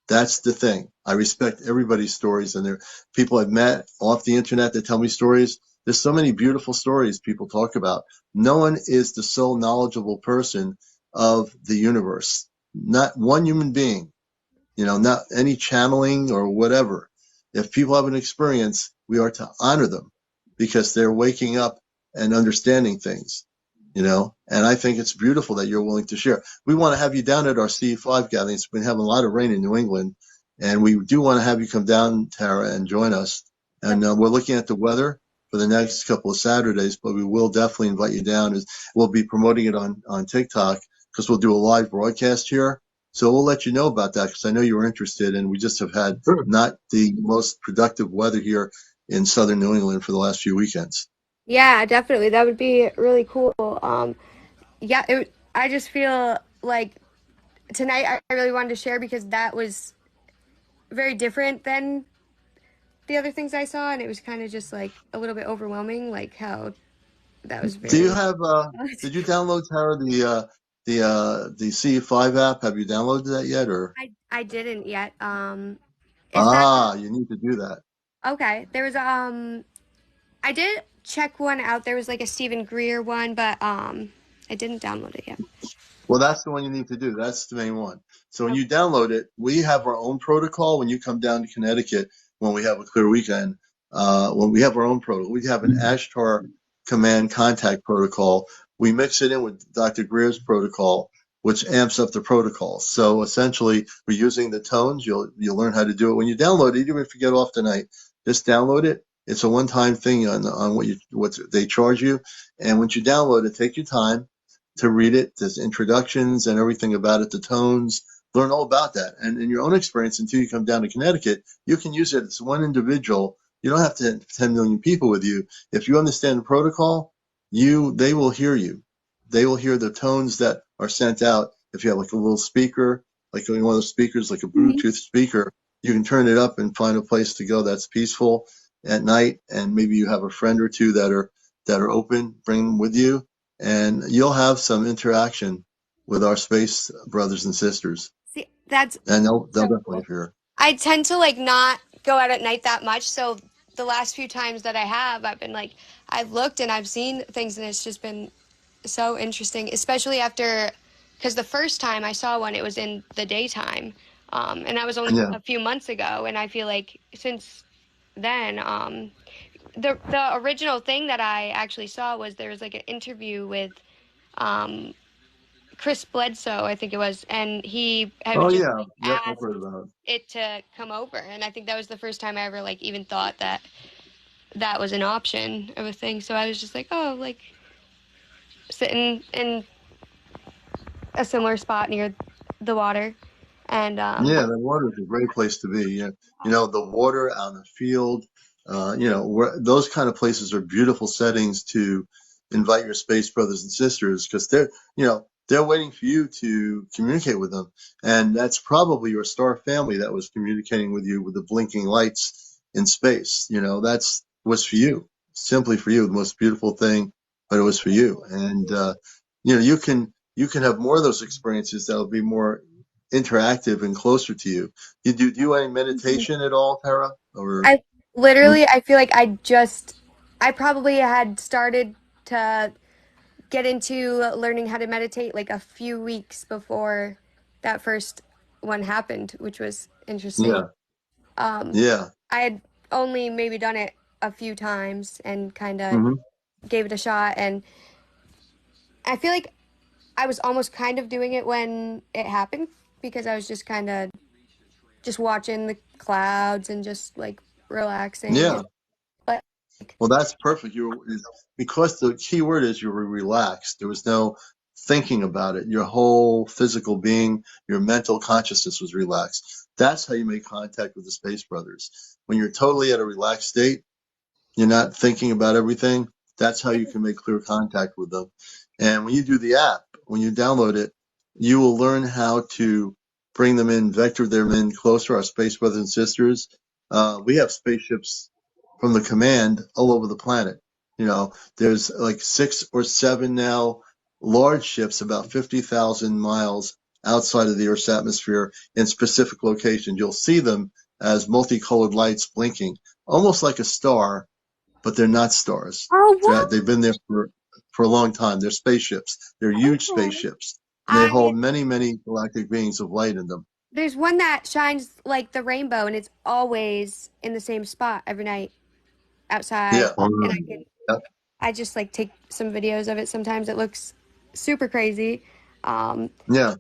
That's the thing. I respect everybody's stories and there people I've met off the internet that tell me stories. There's so many beautiful stories people talk about. No one is the sole knowledgeable person of the universe. Not one human being, not any channeling or whatever. If people have an experience, we are to honor them because they're waking up and understanding things. And I think it's beautiful that you're willing to share. We want to have you down at our C5 gatherings. We've been having a lot of rain in New England, and we do want to have you come down, Tara, and join us. And we're looking at the weather for the next couple of Saturdays, but we will definitely invite you down. We'll be promoting it on TikTok because we'll do a live broadcast here. So we'll let you know about that because I know you were interested, and we just have had Sure. not the most productive weather here in southern New England for the last few weekends. yeah, definitely. That would be really cool. Yeah, I just feel like tonight I really wanted to share because that was very different than the other things I saw, and it was kind of just like a little bit overwhelming, like how that was Do you very. have did you download, Tara, the C5 app? Have you downloaded that yet or I didn't yet. Is that you need to do that. okay? There was I did check one out. There was like a Stephen Greer one, but I didn't download it yet. Well, that's the one you need to do. That's the main one. So when Okay. you download it, we have our own protocol when you come down to Connecticut when we have a clear weekend. When we have our own protocol, we have an Ashtar command contact protocol. We mix it in with Dr. Greer's protocol, which amps up the protocol. So essentially, we're using the tones. You'll learn how to do it when you download it. Even if you get off tonight, just download it. It's a one-time thing on what they charge you. And once you download it, take your time. to read it. There's introductions and everything about it, the tones. Learn all about that. And in your own experience, until you come down to Connecticut, you can use it as one individual. You don't have to have 10 million people with you. If you understand the protocol, they will hear you. They will hear the tones that are sent out. If you have like a little speaker, like one of those speakers, like a Bluetooth speaker, you can turn it up and find a place to go that's peaceful at night. And maybe you have a friend or two that are open, bring them with you, and you'll have some interaction with our space brothers and sisters. See, that's And they'll so definitely cool. hear. I tend to like not go out at night that much, so the last few times that I have, I've been like, I've looked and I've seen things, and it's just been so interesting, especially after, because the first time I saw one, it was in the daytime, and that was only Yeah. a few months ago, and I feel like since then, the original thing that I actually saw was there was like an interview with um, Chris Bledsoe, I think it was, and he had Oh just yeah. like Yep, I've asked heard about it to come over, and I think that was the first time I ever like even thought that that was an option of a thing. So I was just like, oh, like sitting in a similar spot near the water, and it. Yeah, the water is a great place to be. Yeah. The water out in the field, those kind of places are beautiful settings to invite your space brothers and sisters, because they're waiting for you to communicate with them. And that's probably your star family that was communicating with you with the blinking lights in space. That's was for you, simply for you, the most beautiful thing, but it was for you. And you can have more of those experiences that'll be more interactive and closer to you. You do any meditation at all, Tara? Or I literally, I feel like I probably had started to get into learning how to meditate like a few weeks before that first one happened, which was interesting. yeah, Um, yeah, I had only maybe done it a few times and kind of hmm gave it a shot, and I feel like I was almost kind of doing it when it happened because I was just kind of just watching the clouds and just like relaxing. yeah. And, but Well, that's perfect. Because the key word is you were relaxed. There was no thinking about it. Your whole physical being, your mental consciousness was relaxed. That's how you make contact with the Space Brothers. When you're totally at a relaxed state, you're not thinking about everything. That's how you can make clear contact with them. And when you do the app, when you download it, you will learn how to bring them in, vector them in closer, our space brothers and sisters. We have spaceships from the command all over the planet. There's like 6 or 7 now large ships about 50,000 miles outside of the Earth's atmosphere in specific locations. You'll see them as multicolored lights blinking, almost like a star, but they're not stars. oh wow, They've been there for a long time. They're spaceships. They're huge okay. spaceships. And they I hold many, many galactic beings of light in them. There's one that shines like the rainbow, and it's always in the same spot every night outside. Yeah. And Um, Yep. I just like take some videos of it. Sometimes it looks super crazy. Um, Yeah.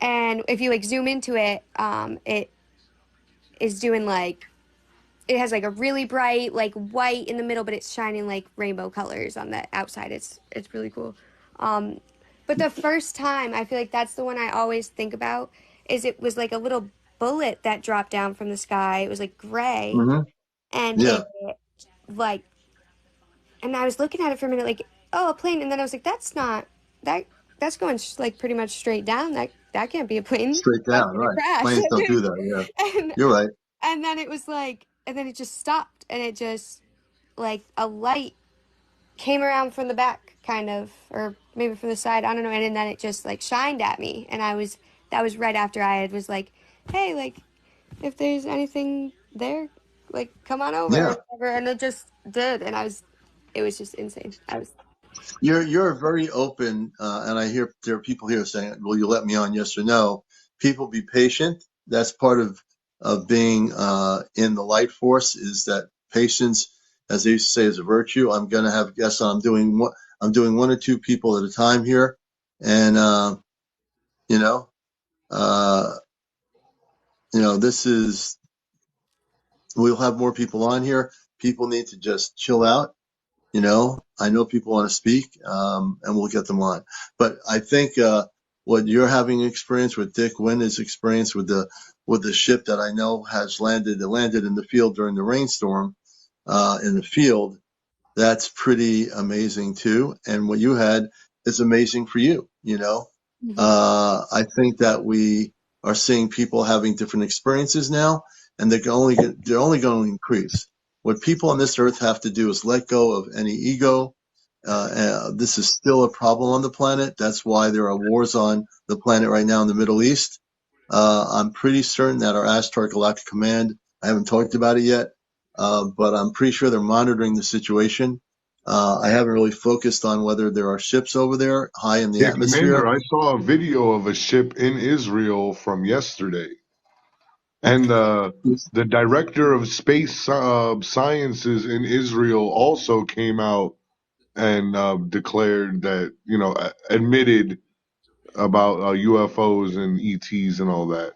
and if you like zoom into it, it is doing like it has like a really bright like white in the middle, but it's shining like rainbow colors on the outside. It's really cool. Um, but the first time, I feel like that's the one I always think about. Is it was like a little bullet that dropped down from the sky. It was like gray, hmm and Yeah. it like, and I was looking at it for a minute, like, oh, a plane, and then I was like, that's not that. That's going like pretty much straight down. That can't be a plane. Straight That's down. gonna Right. crash. Planes don't do that. Yeah. and You're right. and then it was like, and then it just stopped, and it just like a light came around from the back, kind of, or maybe from the side. I don't know. And then it just like shined at me, and that was right after I had was like, hey, like if there's anything there, like come on over Yeah. or whatever. And it just did, and it was just insane. I was You're very open, and I hear there are people here saying, "Will you let me on? Yes or no?" People, be patient. That's part of being in the light force. Is that patience, as they used to say, is a virtue. I'm going to have guests on. I'm doing one or two people at a time here, and you know, uh, this is. We'll have more people on here. People need to just chill out. I know people want to speak, and we'll get them on. But I think what you're having experience with, Dick Wynn is experience with the ship that I know has landed. It landed in the field during the rainstorm in the field. That's pretty amazing too. And what you had is amazing for you. Hmm. I think that we are seeing people having different experiences now, and they're only going to increase. What people on this earth have to do is let go of any ego. This is still a problem on the planet. That's why there are wars on the planet right now in the Middle East. I'm pretty certain that our Ashtar Galactic Command, I haven't talked about it yet, but I'm pretty sure they're monitoring the situation. I haven't really focused on whether there are ships over there high in the Yeah, Commander, atmosphere. I saw a video of a ship in Israel from yesterday, and the director of space sciences in Israel also came out and declared that, admitted about UFOs and ETs and all that.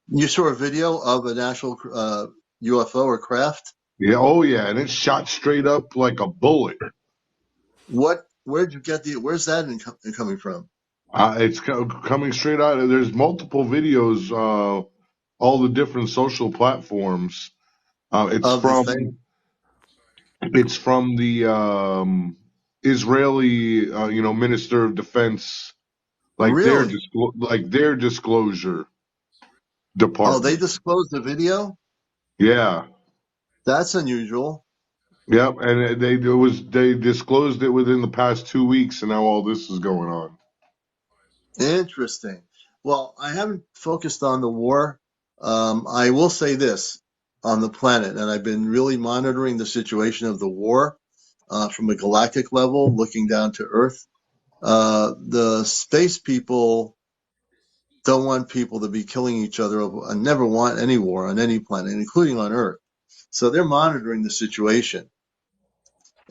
You saw a video of an actual UFO or craft. Yeah, oh yeah, and it's shot straight up like a bullet. Where'd you get where's that coming from? It's coming straight out. There's multiple videos, all the different social platforms. It's Of the from thing? it's from the Israeli, Minister of Defense, Really? like their disclosure Oh, they department. disclosed the video? Yeah, That's unusual. yep. And they disclosed it within the past 2 weeks, and now all this is going on. Interesting. Well, I haven't focused on the war. I will say this on the planet, and I've been really monitoring the situation of the war from a galactic level, looking down to Earth. The space people don't want people to be killing each other and never want any war on any planet, including on Earth. So they're monitoring the situation.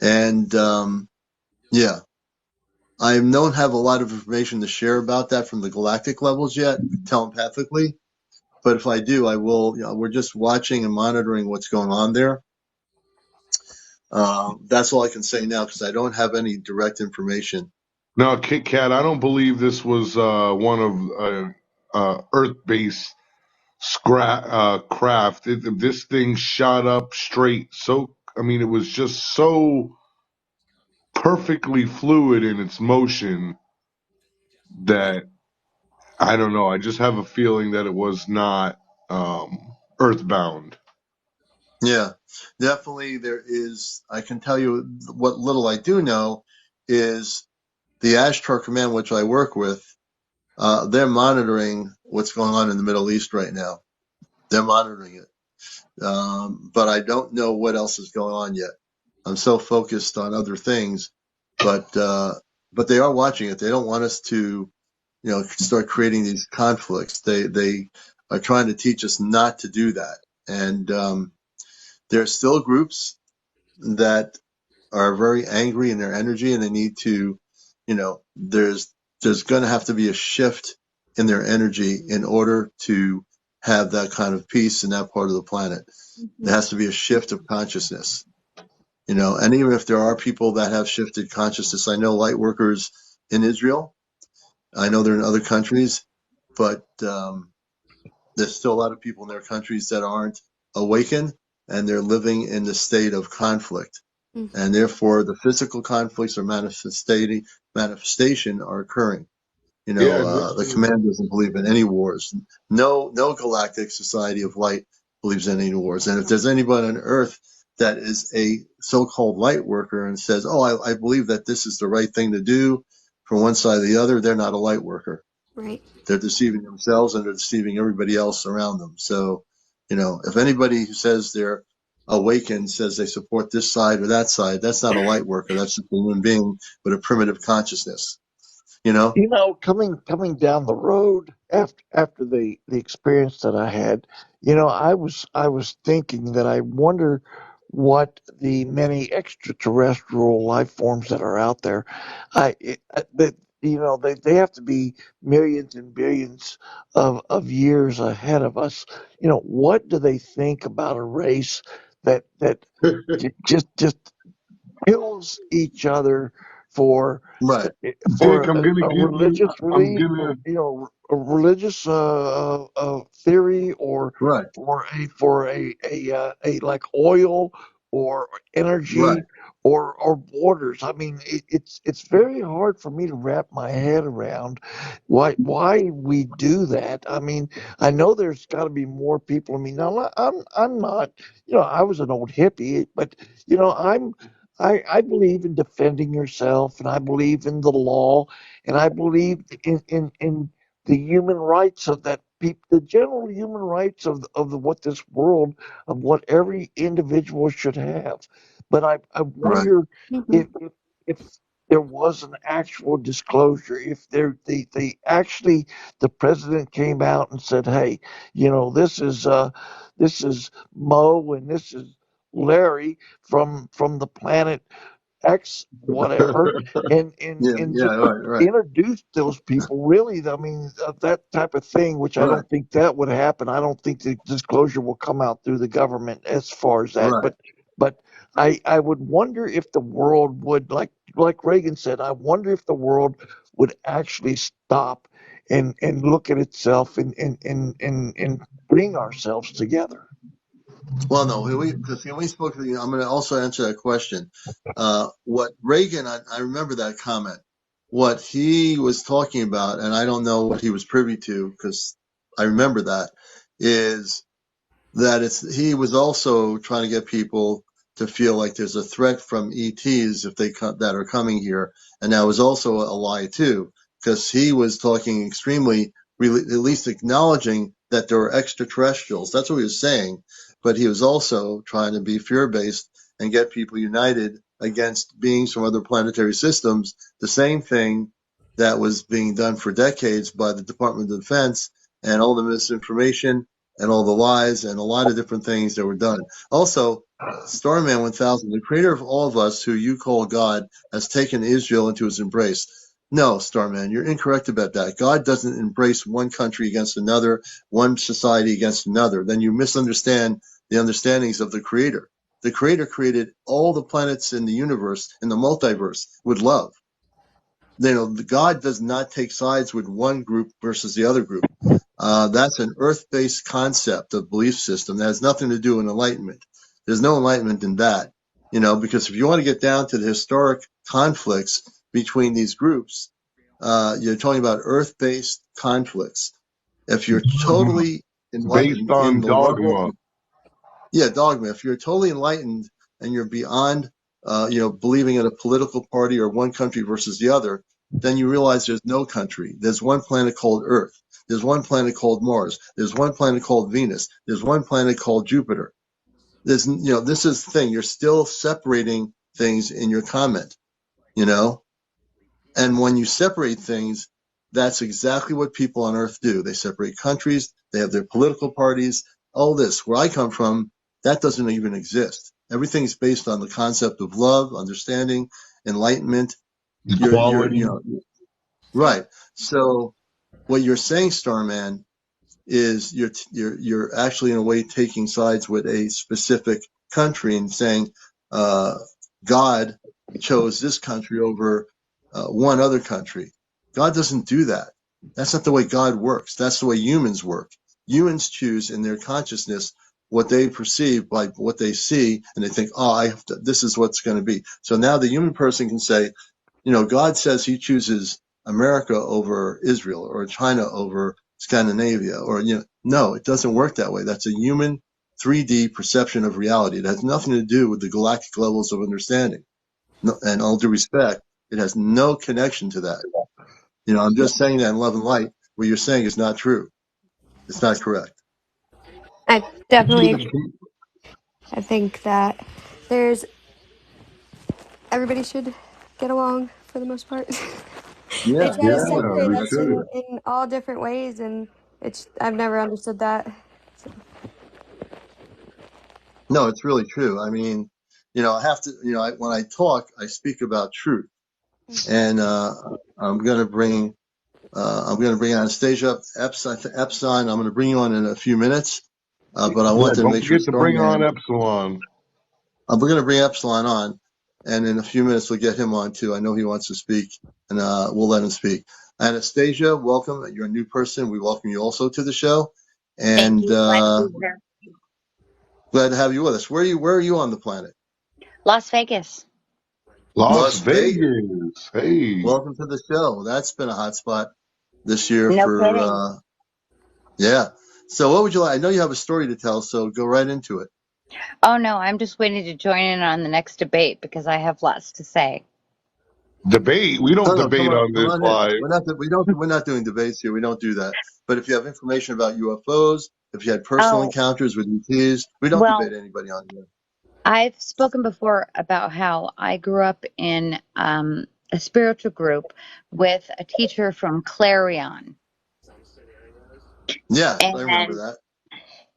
And yeah, I don't have a lot of information to share about that from the galactic levels yet, telepathically. But if I do, I will. We're just watching and monitoring what's going on there. That's all I can say now because I don't have any direct information. Now, Kit Kat, I don't believe this was one of Earth-based craft. This thing shot up straight. So, I mean, it was just so perfectly fluid in its motion that I don't know. I just have a feeling that it was not Earthbound. Yeah, definitely there is. I can tell you what little I do know is the Ashtar Command, which I work with. They're monitoring what's going on in the Middle East right now. They're monitoring it, but I don't know what else is going on yet. I'm so focused on other things, but they are watching it. They don't want us to, start creating these conflicts. They are trying to teach us not to do that. And there are still groups that are very angry in their energy, and they need to, there's going to have to be a shift in their energy in order to have that kind of peace in that part of the planet. Hmm. There has to be a shift of consciousness, and even if there are people that have shifted consciousness, I know light workers in Israel. I know they're in other countries, but there's still a lot of people in their countries that aren't awakened, and they're living in the state of conflict. And therefore, the physical conflicts or manifestation are occurring. Yeah, and this The is command doesn't believe in any wars. No galactic society of light believes in any wars. And if there's anybody on Earth that is a so-called light worker and says, "Oh, I believe that this is the right thing to do," from one side or the other, they're not a light worker. Right. They're deceiving themselves and they're deceiving everybody else around them. So, if anybody who says they're awakened says they support this side or that side, that's not a light worker. That's just a human being with a primitive consciousness. You know? Coming down the road after the experience that I had, I was thinking that I wonder what the many extraterrestrial life forms that are out there, that they have to be millions and billions of years ahead of us. What do they think about a race that just kills each other for Right. for Dick, I'm gonna a give you. religious I'm belief, gonna. a religious theory, or Right. for a like oil or Right. energy or borders. I mean, it's very hard for me to wrap my head around why we do that. I mean, I know there's got to be more people. I mean, now I'm not. I was an old hippie, but I believe in defending yourself, and I believe in the law, and I believe in the human rights of that people, the general human rights of what this world, of what every individual should have. But I Right. wonder Mhm. if there was an actual disclosure, if they actually, the president came out and said, hey, this is Mo and this is Larry from the planet X whatever, Yeah. and Yeah. just Right. Right. introduce those people. Really, I mean, that type of thing, which I Right. don't think that would happen. I don't think the disclosure will come out through the government as far as that. Right. But I would wonder if the world would, like Reagan said, I wonder if the world would actually stop and look at itself and bring ourselves together. Well, no, because when we spoke to I'm going to also answer that question. What Reagan, I remember that comment. What he was talking about, and I don't know what he was privy to because I remember that, is that he was also trying to get people to feel like there's a threat from ETs if they that are coming here, and that was also a lie too, because he was talking extremely, really, at least acknowledging that there were extraterrestrials. That's what he was saying, but he was also trying to be fear-based and get people united against beings from other planetary systems. The same thing that was being done for decades by the Department of Defense and all the misinformation and all the lies and a lot of different things that were done. Also, Starman 1000, the creator of all of us who you call God, has taken Israel into his embrace. No, Starman, you're incorrect about that. God doesn't embrace one country against another, one society against another. Then you misunderstand the understandings of the creator. The creator created all the planets in the universe, in the multiverse, with love. God does not take sides with one group versus the other group. That's an earth-based concept of belief system that has nothing to do with enlightenment. There's no enlightenment in that, because if you want to get down to the historic conflicts between these groups, you're talking about earth-based conflicts. If you're totally Based enlightened in on the level, dogma. yeah, dogma. If you're totally enlightened and you're beyond, believing in a political party or one country versus the other, then you realize there's no country. There's one planet called Earth. There's one planet called Mars. There's one planet called Venus. There's one planet called Jupiter. This is the thing. You're still separating things in your comment, you know? And when you separate things, that's exactly what people on earth do. They separate countries. They have their political parties, all this. Where I come from, that doesn't even exist. Everything's based on the concept of love, understanding, enlightenment. Equality. Right. So what you're saying, Starman, is you're actually in a way taking sides with a specific country and saying God chose this country over one other country. God doesn't do that. That's not the way God works. That's the way humans work. Humans choose in their consciousness what they perceive by what they see, and they think, "Oh, this is what's going to be." So now the human person can say, God says he chooses America over Israel or China over Scandinavia no, it doesn't work that way. That's a human 3D perception of reality. It has nothing to do with the galactic levels of understanding. No, and all due respect, it has no connection to that. I'm just saying that in love and light. What you're saying is not true. It's not correct. I definitely agree. I think that there's everybody should get along for the most part. They Yeah, try to Yeah, separate we us should. in all different ways, and I've never understood that. So, no, it's really true. I mean, I have to, when I talk, I speak about truth. And I'm going to bring Anastasia Epstein. I'm going to bring you on in a few minutes, but I Yeah, wanted to don't make sure forget to bring on Starman. Epsilon. We're going to bring Epsilon on, and in a few minutes we'll get him on too. I know he wants to speak, and we'll let him speak. Anastasia, welcome. You're a new person. We welcome you also to the show, Thank and you. Glad to be here. glad to have you with us. Where are you on the planet? Las Vegas. Las Las Vegas. Vegas. Hey. Welcome to the show. That's been a hot spot this year No for kidding. yeah. So what would you like? I know you have a story to tell, so go right into it. Oh no, I'm just waiting to join in on the next debate because I have lots to say. Debate. We don't Oh no, debate on come this on in. live. We're not doing debates here. We don't do that. But if you have information about UFOs, if you had personal Oh, encounters with ETs, we don't debate well, anybody on here. I've spoken before about how I grew up in a spiritual group with a teacher from Clarion. Yeah, I remember And that.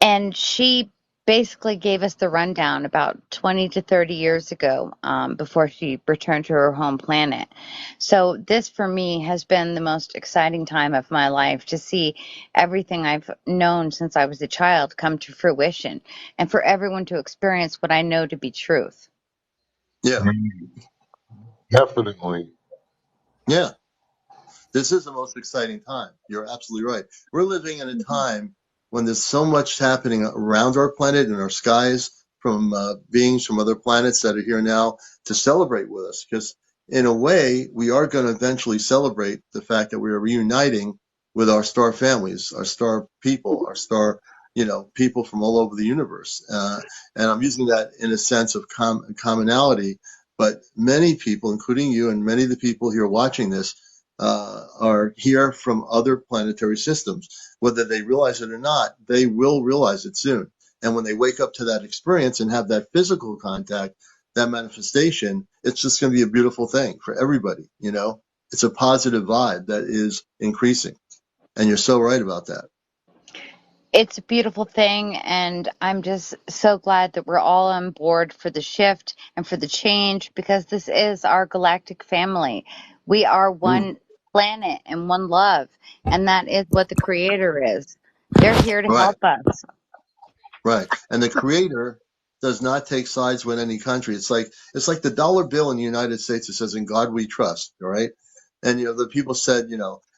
And she basically gave us the rundown about 20 to 30 years ago, before she returned to her home planet. So this for me has been the most exciting time of my life to see everything I've known since I was a child come to fruition and for everyone to experience what I know to be truth. Yeah, Definitely. yeah. This is the most exciting time. You're absolutely right. We're living in a time when there's so much happening around our planet and our skies from beings from other planets that are here now to celebrate with us. Because in a way, we are going to eventually celebrate the fact that we are reuniting with our star families, our star people, our star, people from all over the universe. And I'm using that in a sense of commonality. But many people, including you and many of the people here watching this, are here from other planetary systems. Whether they realize it or not, they will realize it soon. And when they wake up to that experience and have that physical contact, that manifestation, it's just going to be a beautiful thing for everybody. It's a positive vibe that is increasing. And you're so right about that. It's a beautiful thing, and I'm just so glad that we're all on board for the shift and for the change because this is our galactic family. We are Mm. one planet and one love, and that is what the Creator is. They're here to Right. help us. Right. And the creator does not take sides with any country. It's like the dollar bill in the United States. It says, "In God we trust." All right. And the people said,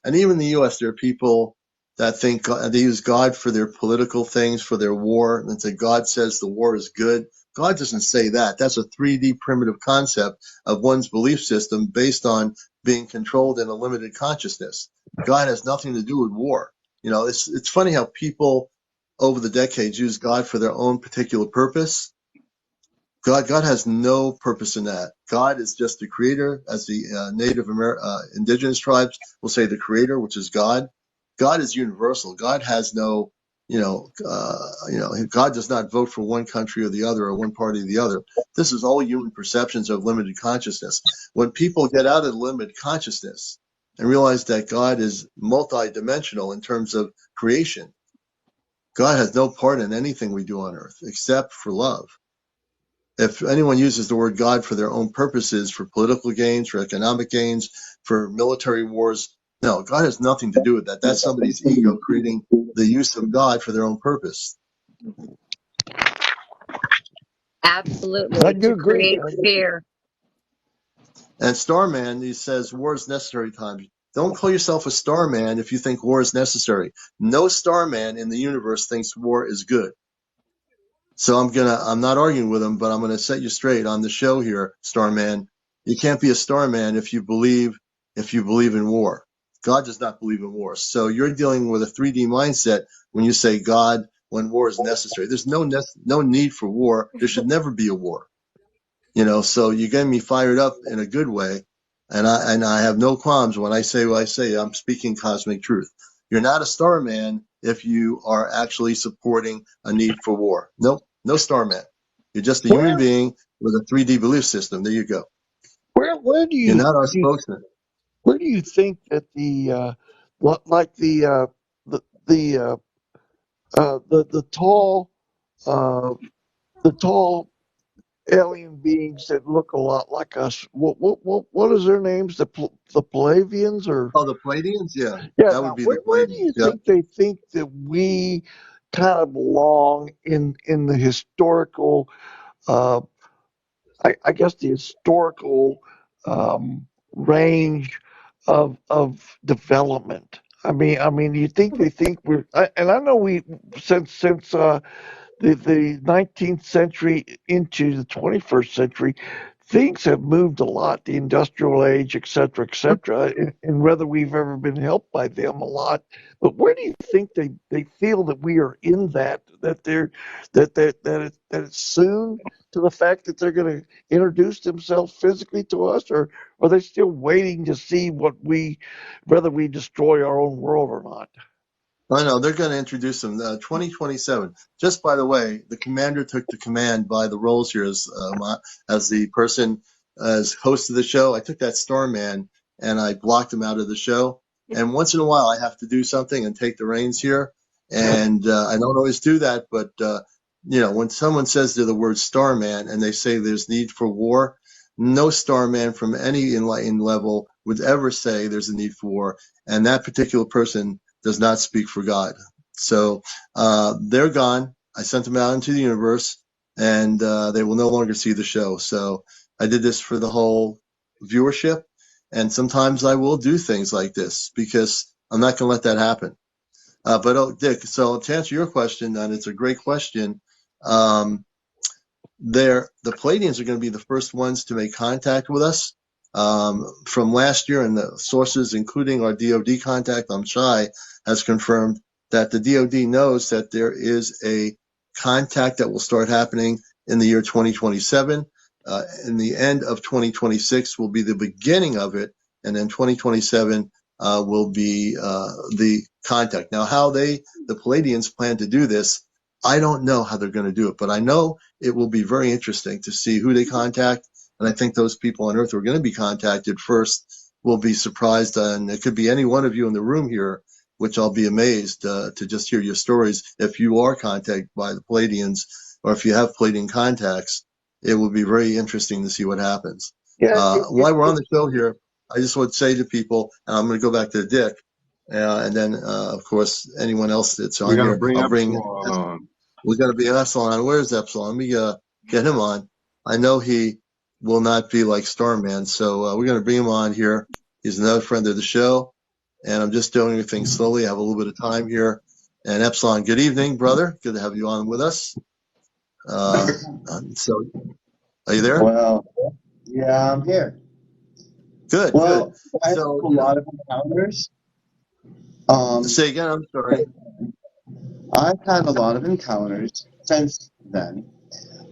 and even in the U.S. there are people that think they use God for their political things, for their war, and say God says the war is good. God doesn't say that. That's a 3D primitive concept of one's belief system based on being controlled in a limited consciousness. God has nothing to do with war. It's funny how people over the decades use God for their own particular purpose. God has no purpose in that. God is just the creator, as the Native indigenous tribes will say, the creator, which is God. God is universal. God has no, God does not vote for one country or the other or one party or the other. This is all human perceptions of limited consciousness. When people get out of limited consciousness and realize that God is multidimensional in terms of creation, God has no part in anything we do on earth except for love. If anyone uses the word God for their own purposes, for political gains, for economic gains, for military wars, no, God has nothing to do with that. That's somebody's ego creating the use of God for their own purpose. I Absolutely, do to agree. create fear. And Starman, he says, war is necessary times. Don't call yourself a Starman if you think war is necessary. No Starman in the universe thinks war is good. So I'm not arguing with him, but I'm gonna set you straight on the show here, Starman. You can't be a Starman if you believe in war. God does not believe in war. So you're dealing with a 3D mindset when you say God when war is necessary. There's no need for war. There should never be a war. So you get me fired up in a good way, and I have no qualms when I say what I say. I'm speaking cosmic truth. You're not a star man if you are actually supporting a need for war. Nope, no star man. You're just a human Where being with a 3D belief system. There you go. where do You're you, not our you spokesman. where do you think that like the the tall uh the tall alien beings that look a lot like us. What is their names? The Palavians or Oh, the Palladians? Yeah, yeah. that would Now, be the where do Palladians. you Yeah. think they think that we kind of belong in the historical uh, I guess the historical range of development. You think they think and I know we since the 19th century into the 21st century, things have moved a lot, the industrial age, et cetera, and whether we've ever been helped by them a lot. But where do you think they feel that we are in that they're that it's soon to the fact that they're going to introduce themselves physically to us, or are they still waiting to see whether we destroy our own world or not? I know they're going to introduce them 2027. Just by the way, the commander took the command by the roles here as the person as host of the show. I took that Starman and I blocked him out of the show. And once in a while, I have to do something and take the reins here. And I don't always do that, but when someone says they're the word Starman and they say there's need for war, no Starman from any enlightened level would ever say there's a need for war. And that particular person does not speak for God. So they're gone. I sent them out into the universe, and they will no longer see the show. So I did this for the whole viewership, and sometimes I will do things like this because I'm not going to let that happen. Dick, so to answer your question, and it's a great question, um, the Palladians are going to be the first ones to make contact with us. From last year, and the sources, including our DoD contact, I'm shy, has confirmed that the DoD knows that there is a contact that will start happening in the year 2027. In the end of 2026 will be the beginning of it, and then 2027 will be the contact. Now, how the Palladians plan to do this, I don't know how they're going to do it, but I know it will be very interesting to see who they contact. And I think those people on Earth who are going to be contacted first will be surprised. And it could be any one of you in the room here, which I'll be amazed to just hear your stories. If you are contacted by the Palladians or if you have Palladian contacts, it will be very interesting to see what happens. Yeah, While we're on the show here, I just would say to people, and I'm going to go back to Dick, and then, of course, anyone else that's We on got to here, bring I'll bring. Epsilon on. We got to be Epsilon. Where's Epsilon? Let me get him on. I know he will not be like Starman, so we're going to bring him on here. He's another friend of the show, and I'm just doing everything slowly. I have a little bit of time here. And Epsilon, good evening, brother. Good to have you on with us. So, are you there? Well, yeah, I'm here. Good, good. Well, I have So, a lot of encounters. Um, say again. I'm sorry. I've had a lot of encounters since then,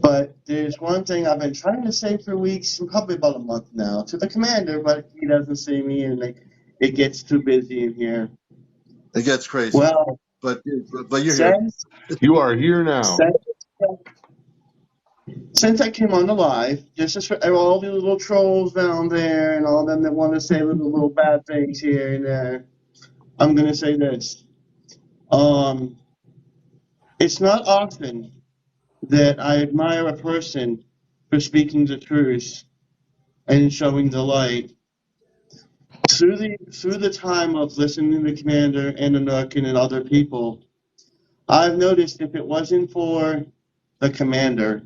but there's one thing I've been trying to say for weeks, probably about a month now, to the commander, but he doesn't see me, and it gets too busy in here. It gets crazy, Well, but you're here. since You are here now. since since I came on the live, just as for all the little trolls down there and all them that want to say little bad things here and there, I'm gonna say this. Um, it's not often that I admire a person for speaking the truth and showing the light. Through the time of listening to Commander and Anook and other people, I've noticed if it wasn't for the Commander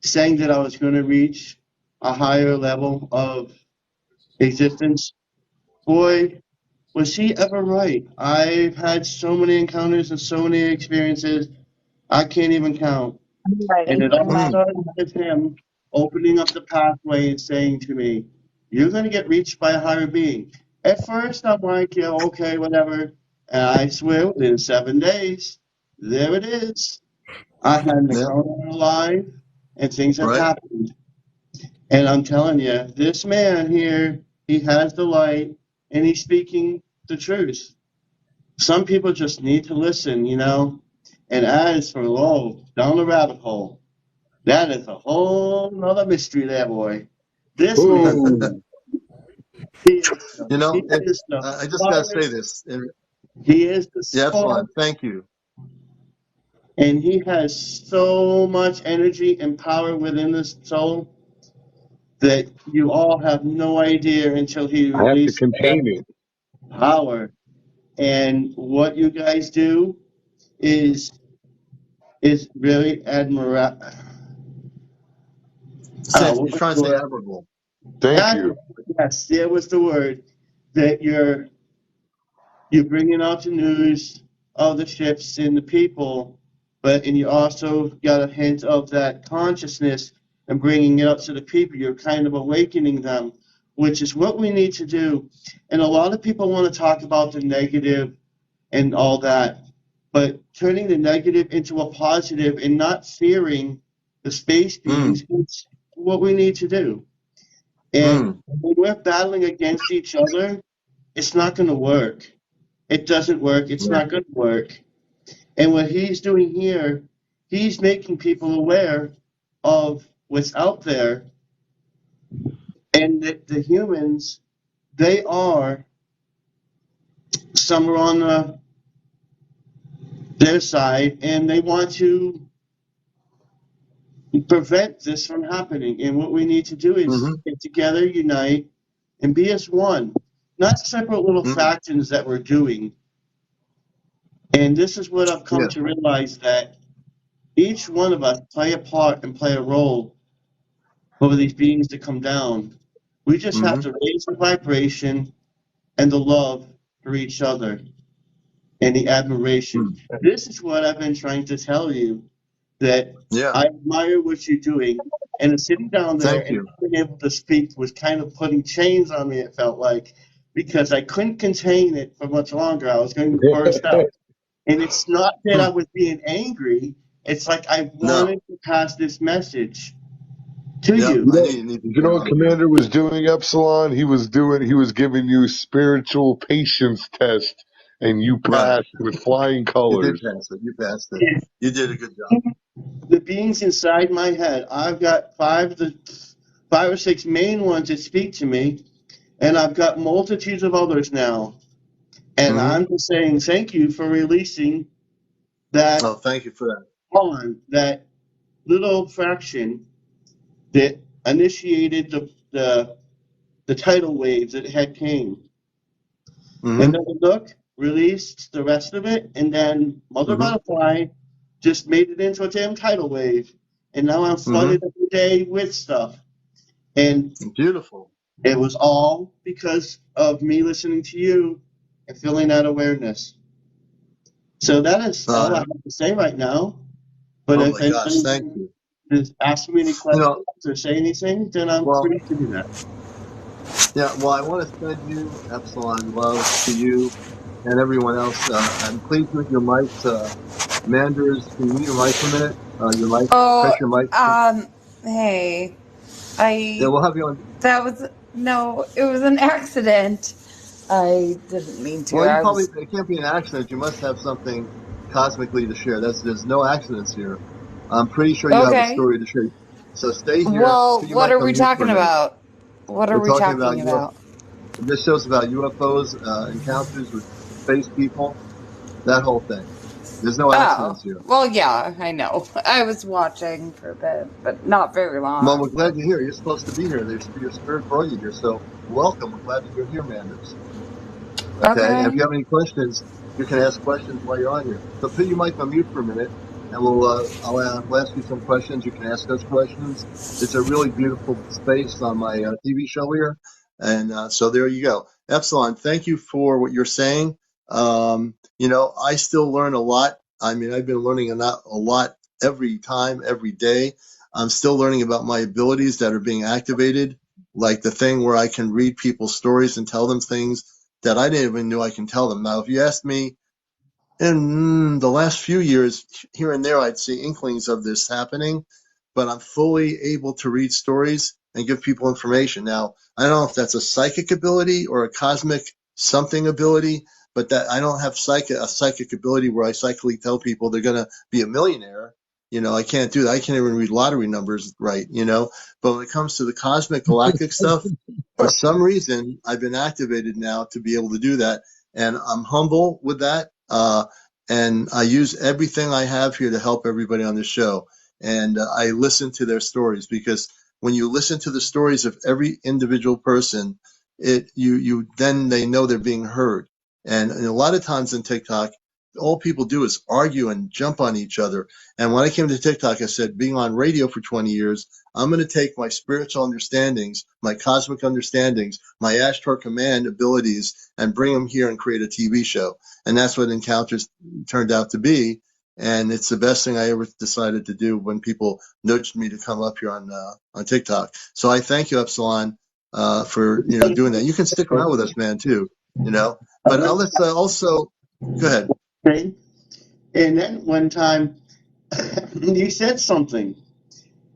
saying that I was going to reach a higher level of existence, boy, was he ever right. I've had so many encounters and so many experiences, I can't even count. And it all started with him opening up the pathway and saying to me, "You're going to get reached by a higher being." At first, I'm like, "Yeah, okay, whatever." And I swear, within 7 days, there it is. I had an Yeah, encounter alive, and things have right. happened. And I'm telling you, this man here, he has the light, and he's speaking the truth. Some people just need to listen. And as for, down the rabbit hole, that is a whole nother mystery there, boy. This man, Oh, he is the, You he know, is the I just got to say finest, this. he is the Yeah, spark, Epsilon, thank you. and he has so much energy and power within his soul that you all have no idea until he I have to releases that contain it. power. And what you guys do is really admirable. He's trying to say admirable. Thank you. Yes, there was the word that you're bringing out the news of the ships and the people, and you also got a hint of that consciousness and bringing it up to the people. You're kind of awakening them, which is what we need to do. And a lot of people want to talk about the negative and all that, but turning the negative into a positive and not fearing the space beings is what we need to do. And when we're battling against each other, it's not going to work. It doesn't work. It's not going to work. And what he's doing here, he's making people aware of what's out there, and that the humans, they are somewhere on their side, and they want to prevent this from happening. And what we need to do is get together, unite, and be as one, not separate little factions that we're doing. And this is what I've come to realize, that each one of us play a part and play a role over these beings to come down. We just have to raise the vibration and the love for each other and the admiration. This is what I've been trying to tell you, that I admire what you're doing. And sitting down there and being able to speak was kind of putting chains on me, it felt like, because I couldn't contain it for much longer. I was going to burst out. And it's not that I was being angry. It's like I wanted to pass this message to you. You know what Commander was doing, Epsilon? He was giving you spiritual patience test, and you passed with flying colors. You passed it. You did a good job. The beings inside my head, I've got five or six main ones that speak to me, and I've got multitudes of others now. And I'm just saying thank you for releasing that. Oh, thank you for that. On that little fraction that initiated the tidal waves that had came. And then Nook released the rest of it, and then Mother Butterfly just made it into a damn tidal wave. And now I'm flooded every day with stuff. And beautiful. It was all because of me listening to you and feeling that awareness. So that is all I have to say right now. But if anyone is asking me any questions or say anything, then I'm free to do that. Yeah, well, I want to send you Epsilon love to you and everyone else. I'm pleased with your mics. Manders, can you mute your mic for a minute? Your mic, press your mic. Hey, Yeah, we'll have you on. It was an accident. I didn't mean to. Well, it can't be an accident. You must have something cosmically to share. There's no accidents here. I'm pretty sure you have a story to share. So stay here. Well, what are we talking about? What are we talking about? This show's about UFOs, encounters with space people, that whole thing. There's no accidents here. Well, yeah, I know. I was watching for a bit, but not very long. Well, we're glad you're here. You're supposed to be here. Your spirit brought you here, so welcome. We're glad that you're here, Manders. Okay. And if you have any questions, you can ask questions while you're on here. So put your mic on mute for a minute, and I'll ask you some questions. You can ask us questions. It's a really beautiful space on my TV show here, and so there you go. Epsilon, thank you for what you're saying. I still learn a lot. I mean, I've been learning a lot every time, every day. I'm still learning about my abilities that are being activated, like the thing where I can read people's stories and tell them things that I didn't even know I can tell them. Now, if you asked me in the last few years, here and there, I'd see inklings of this happening, but I'm fully able to read stories and give people information. Now, I don't know if that's a psychic ability or a cosmic something ability, but that I don't have a psychic ability where I psychically tell people they're going to be a millionaire. I can't do that. I can't even read lottery numbers right, But when it comes to the cosmic galactic stuff, for some reason, I've been activated now to be able to do that. And I'm humble with that. And I use everything I have here to help everybody on the show. And I listen to their stories, because when you listen to the stories of every individual person, then they know they're being heard. And a lot of times in TikTok, all people do is argue and jump on each other. And when I came to TikTok, I said, being on radio for 20 years, I'm going to take my spiritual understandings, my cosmic understandings, my Ashtar command abilities, and bring them here and create a TV show. And that's what Encounters turned out to be. And it's the best thing I ever decided to do when people nudged me to come up here on TikTok. So I thank you, Epsilon, for doing that. You can stick around with us, man, too. But let's also go ahead. Okay. And then one time, you said something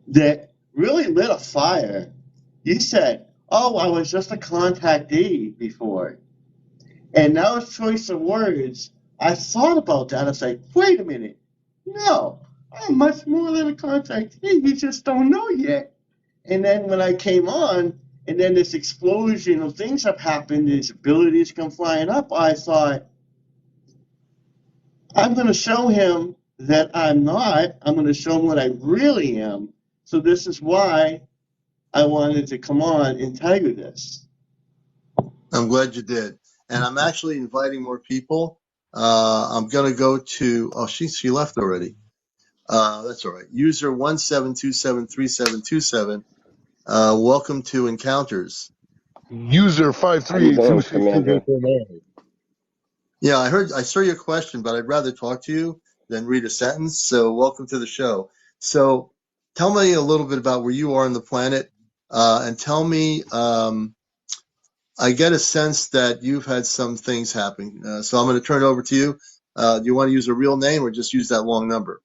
that really lit a fire. You said, "Oh, I was just a contactee before," and that was choice of words. I thought about that. I was like, "Wait a minute, no, I'm much more than a contactee. You just don't know yet." And then when I came on, and then this explosion of things have happened, these abilities come flying up, I thought, I'm going to show him that I'm not. I'm going to show him what I really am. So this is why I wanted to come on and tell you this. I'm glad you did. And I'm actually inviting more people. I'm going to go to, she left already. That's all right. User 17273727. Welcome to Encounters. User How you doing, Commander? 538262849. Yeah, I saw your question, but I'd rather talk to you than read a sentence. So welcome to the show. So tell me a little bit about where you are on the planet, and tell me, I get a sense that you've had some things happen. So I'm going to turn it over to you. Do you want to use a real name or just use that long number?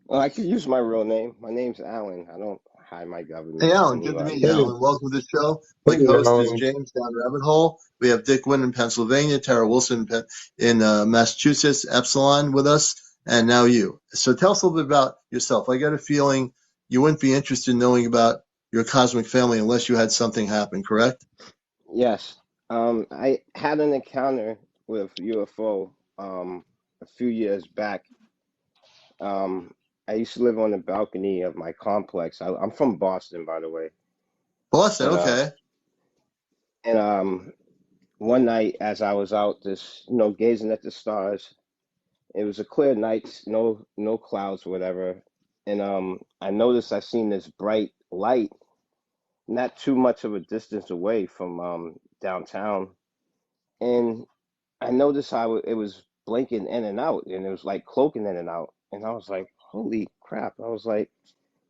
Well, I could use my real name. My name's Alan. I don't hide my Hey, government from Alan, good to meet anybody. you, Hey, Alan. Welcome to the show. My hey, co-host is Alan. James down Rabbit Hole. We have Dick Wynn in Pennsylvania, Tara Wilson in Massachusetts, Epsilon with us, and now you. So tell us a little bit about yourself. I got a feeling you wouldn't be interested in knowing about your cosmic family unless you had something happen, correct? Yes. I had an encounter with UFO a few years back. I used to live on the balcony of my complex. I'm from Boston, by the way. Boston, But okay. and one night as I was out just, gazing at the stars, it was a clear night, no clouds, whatever. And I noticed I seen this bright light not too much of a distance away from downtown, and I noticed how it was blinking in and out, and it was like cloaking in and out, and I was like, "Holy crap!" I was like,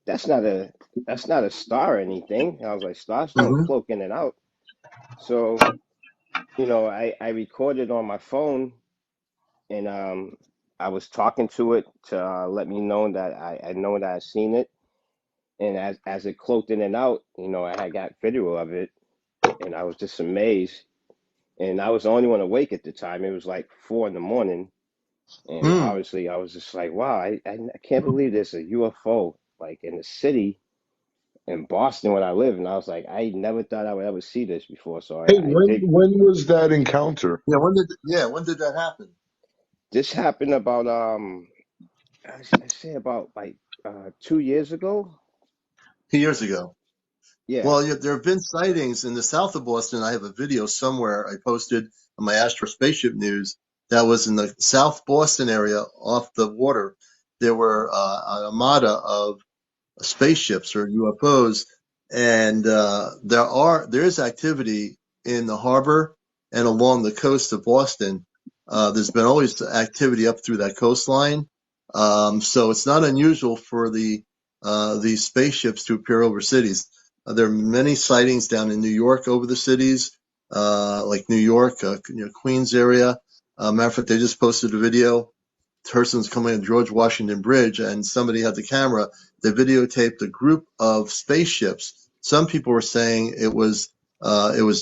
"That's not a star or anything." And I was like, "Stars don't Mm-hmm. cloak in and out." So I recorded on my phone, and I was talking to it to let me know that I know that I seen it, and as it cloaked in and out, I had got video of it, and I was just amazed. And I was the only one awake at the time. It was like 4 in the morning, and Mm. obviously I was just like, "Wow, I can't believe there's a UFO like in the city in Boston where I live." And I was like, I never thought I would ever see this before. So Hey, I when did. when was that encounter? Yeah, when did that happen? This happened about I say about like 2 years ago. 2 years ago. Yeah. Well, there have been sightings in the south of Boston. I have a video somewhere I posted on my Astro Spaceship News that was in the South Boston area off the water. There were an armada of spaceships or UFOs, and there is activity in the harbor and along the coast of Boston. There's been always activity up through that coastline, so it's not unusual for these spaceships to appear over cities. There are many sightings down in New York over the cities, like New York, Queens area. Matter of fact, they just posted a video. Person's coming on George Washington Bridge, and somebody had the camera. They videotaped a group of spaceships. Some people were saying it was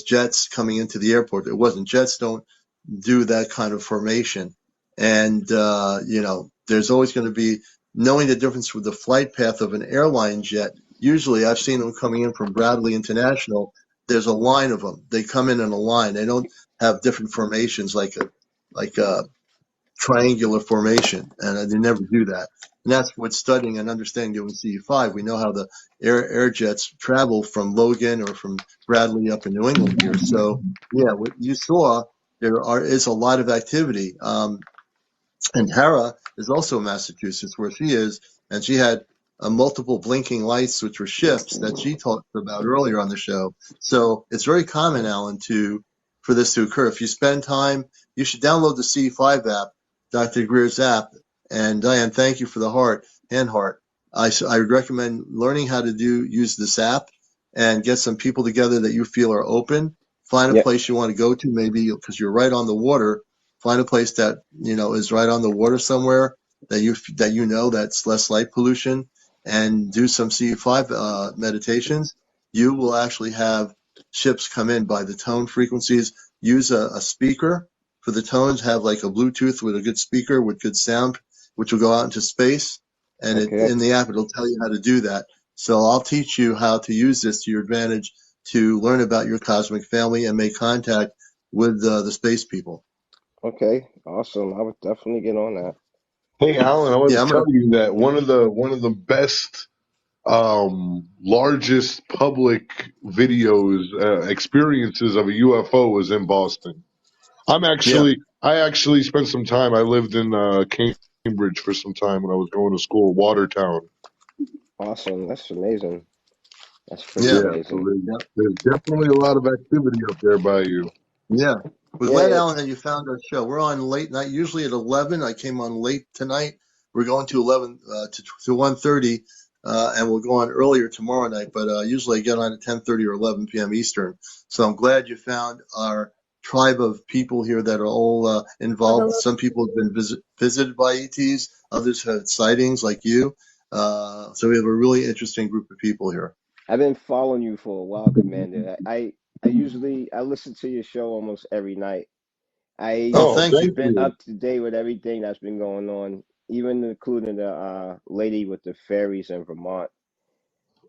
jets coming into the airport. It wasn't. Jets don't do that kind of formation. And, there's always going to be knowing the difference with the flight path of an airline jet. Usually I've seen them coming in from Bradley International. There's a line of them. They come in a line. They don't have different formations like a triangular formation, and they never do that. And that's what studying and understanding WCU5. We know how the air jets travel from Logan or from Bradley up in New England here. So, yeah, what you saw, is a lot of activity. And Hera is also in Massachusetts, where she is, and she had multiple blinking lights, which were ships that she talked about earlier on the show. So it's very common, Alan, for this to occur. If you spend time, you should download the C5 app, Dr. Greer's app. And Diane, thank you for the hand heart. I would recommend learning how to use this app and get some people together that you feel are open. Find a Yep. place you want to go to, maybe because you're right on the water. Find a place that is right on the water somewhere that you know that's less light pollution, and do some C5 meditations. You will actually have ships come in by the tone frequencies. Use a speaker for the tones. Have like a Bluetooth with a good speaker with good sound, which will go out into space. And Okay. in the app, it'll tell you how to do that. So I'll teach you how to use this to your advantage to learn about your cosmic family and make contact with the space people. Okay. Awesome. I would definitely get on that. Hey, Alan, I want Yeah, to I'm gonna. tell you that one of the best, largest public videos, experiences of a UFO was in Boston. Yeah, I actually spent some time. I lived in Cambridge for some time when I was going to school, Watertown. Awesome. That's amazing. That's pretty yeah, Yeah, so amazing. there's definitely a lot of activity up there by you. yeah. We're Yeah. glad, Yeah. Alan, that you found our show. We're on late night, usually at 11. I came on late tonight. We're going to 11 to 1:30, and we'll go on earlier tomorrow night. But usually I get on at 10:30 or 11 p.m. Eastern. So I'm glad you found our tribe of people here that are all involved. Some people have been visited by ETs. Others have sightings, like you. So we have a really interesting group of people here. I've been following you for a while, Commander. I listen to your show almost every night. Oh, Oh, thank I've thank you. been you. up to date with everything that's been going on, even including the lady with the fairies in Vermont.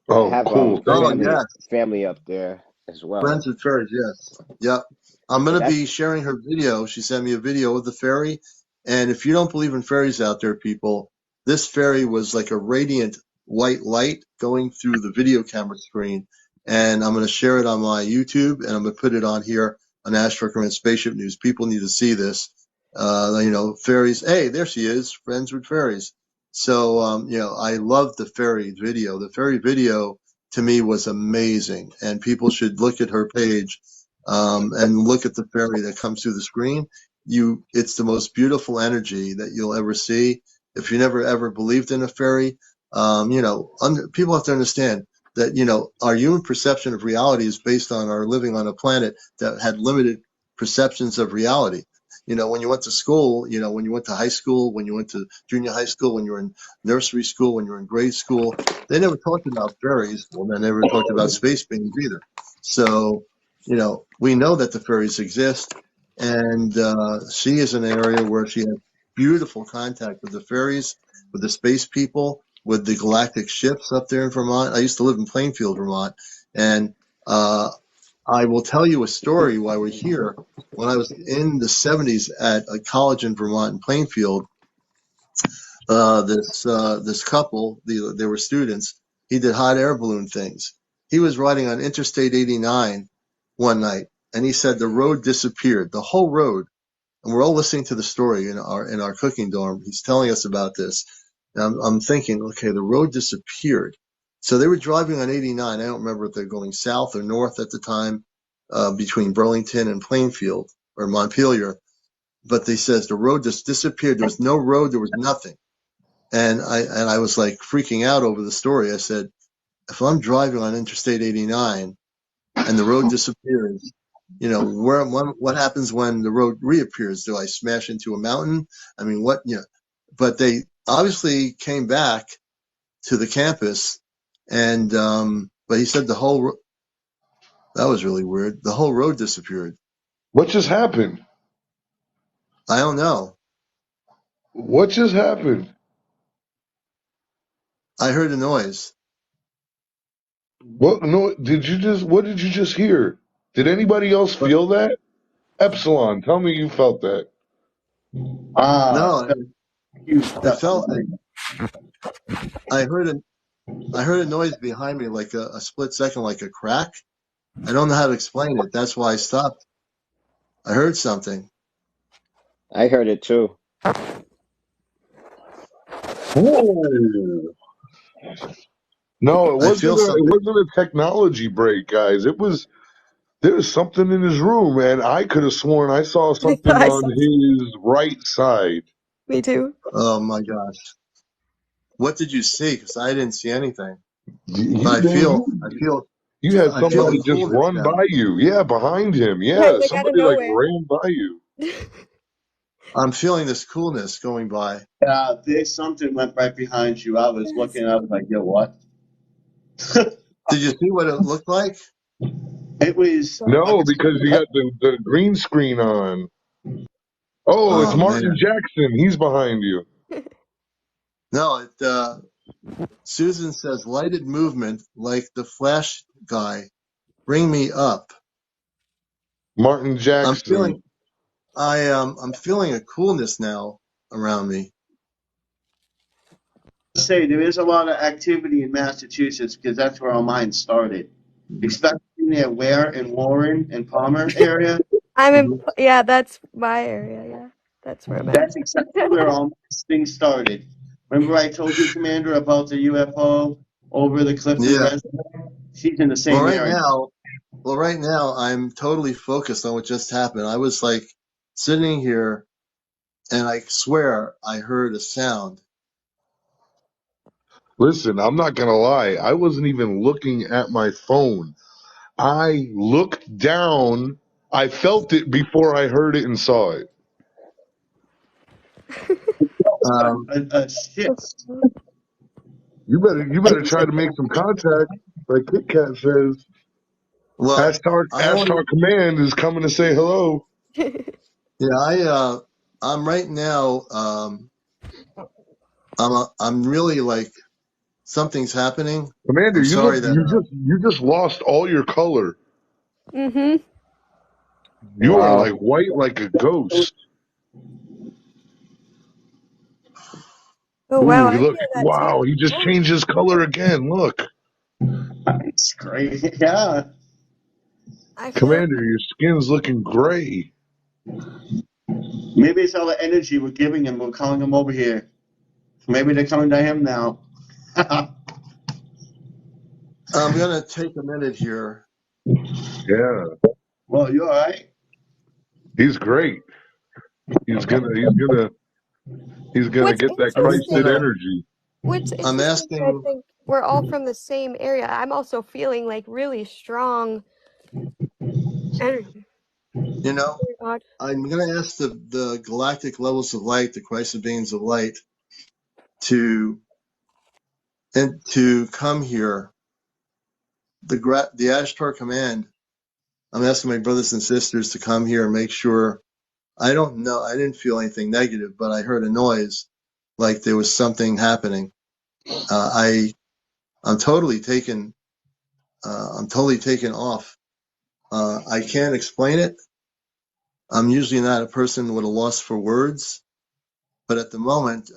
I Oh, have cool. Thank Oh, you. family up there as well. Friends with fairies, yes. Yep. I'm Yeah, going to that's be sharing her video. She sent me a video of the fairy. And if you don't believe in fairies out there, people, this fairy was like a radiant white light going through the video camera screen. And I'm going to share it on my YouTube, and I'm going to put it on here on Astro Command Spaceship News. People need to see this. Fairies. Hey, there she is, Friends with Fairies. So, I love the fairy video. The fairy video to me was amazing, and people should look at her page and look at the fairy that comes through the screen. It's the most beautiful energy that you'll ever see. If you never ever believed in a fairy, people have to understand that our human perception of reality is based on our living on a planet that had limited perceptions of reality. When you went to school, when you went to high school, when you went to junior high school, when you were in nursery school, when you were in grade school, they never talked about fairies. Well, they never talked about space beings either. So, we know that the fairies exist, and she is in an area where she has beautiful contact with the fairies, with the space people, with the galactic ships up there in Vermont. I used to live in Plainfield, Vermont, and I will tell you a story while we're here. When I was in the 70s at a college in Vermont in Plainfield, this couple, they were students. He did hot air balloon things. He was riding on Interstate 89 one night, and he said the road disappeared, the whole road. And we're all listening to the story in our cooking dorm. He's telling us about this. And I'm thinking, okay, the road disappeared. So they were driving on 89. I don't remember if they're going south or north at the time, between Burlington and Plainfield or Montpelier. But they says the road just disappeared. There was no road. There was nothing. And I was like freaking out over the story. I said, if I'm driving on Interstate 89 and the road disappears, what happens when the road reappears? Do I smash into a mountain? I mean, what, but they obviously came back to the campus, and, but he said that was really weird. The whole road disappeared. What just happened? I don't know. What just happened? I heard a noise. What? No, what did you just hear? Did anybody else But feel that? Epsilon, tell me you felt that. Ah, no, you I felt, definitely. I heard I heard a noise behind me, like a split second, like a crack. I don't know how to explain it. That's why I stopped. I heard something. I heard it too. Whoa! No, it I wasn't feel a it something. wasn't a technology break, guys. It was there was something in his room, and I could have sworn I saw I thought something I on saw. his right side. Me too. Oh my gosh. What did you see? Because I didn't see anything. You But did. You had I feel the somebody just coolness run now. by you. Yeah, behind him. Yeah, Yeah, like out of somebody like nowhere. ran by you. I'm feeling this coolness going by. There's something went right behind you. I was looking, I was like, yo, what? Did you see what it looked like? It was like No, a because you silhouette. got the green screen on. Oh, it's Oh Martin man. Jackson. He's behind you. No, Susan says lighted movement like the Flash guy. Bring me up. Martin I'm Jackson. feeling I'm feeling a coolness now around me. Say there is a lot of activity in Massachusetts because that's where our mine started. Especially near Ware and Warren and Palmer area. I'm in. Mhm. Yeah, that's my area. Yeah, that's where I'm at. That's exactly where all this thing started. Remember I told you, Commander, about the UFO over the Clifton Yeah. Reservoir? She's in the Well, same area. right now I'm totally focused on what just happened. I was like sitting here and I swear I heard a sound. Listen, I'm not gonna lie. I wasn't even looking at my phone. I looked down. I felt it before I heard it and saw it. Um, A shift. You better try to make some contact. Like Kit Kat says, well, I only Ashtar Command is coming to say hello. yeah I'm right now I'm really like something's happening. Commander, I'm sorry that you just lost all your color. Mhm. You are Wow. like white like a ghost. Oh wow, Ooh, I look. feel that too. Wow, he just Oh, changed his color again. Look. It's great. Yeah. I feel. Commander, your skin's looking gray. Maybe it's all the energy we're giving him. We're calling him over here. Maybe they're coming to him now. I'm gonna take a minute here. Yeah, Well, you all right? he's great. He's gonna What's get that I'm just Christed interesting? gonna energy. What's I'm interesting is I asking, think we're all from the same area. I'm also feeling like really strong energy. you know, Very odd. I'm gonna ask the galactic levels of light, the Christ beings of light, to to come here. The Ashtar command. I'm asking my brothers and sisters to come here and make sure. I don't know. I didn't feel anything negative, but I heard a noise, like there was something happening. I I'm totally taken. I'm totally taken off. I can't explain it. I'm usually not a person with a loss for words, but at the moment,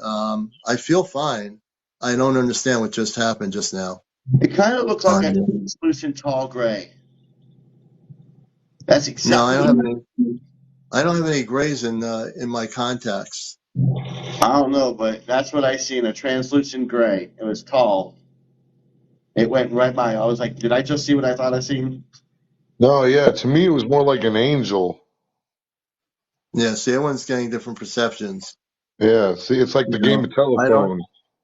I feel fine. I don't understand what just happened just now. It kind of looks like a Um, translucent tall gray. That's no, I exactly don't what. have any. I don't have any grays in my contacts. I don't know, but that's what I seen. A translucent gray. It was tall. It went right by. I was like, did I just see what I thought I seen? No, yeah, to me it was more like an angel. Yeah, see, everyone's getting different perceptions. Yeah, see, it's like the You game know, of telephone.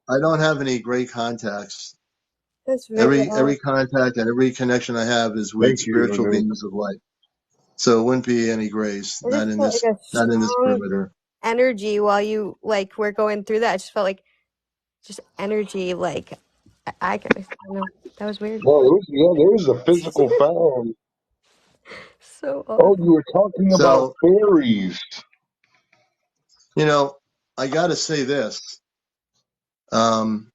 I don't have any gray contacts. That's very odd. Every contact and every connection I have is with Thank you, spiritual Anu. beings of light. So it wouldn't be any grays. I just felt like a Not in this strong perimeter. energy while you like were going through that. I just felt like just energy. Like I don't know. That was weird. Well, there was a physical sound. So Oh, odd. you were talking about So, fairies. you know, I got to say this. Um,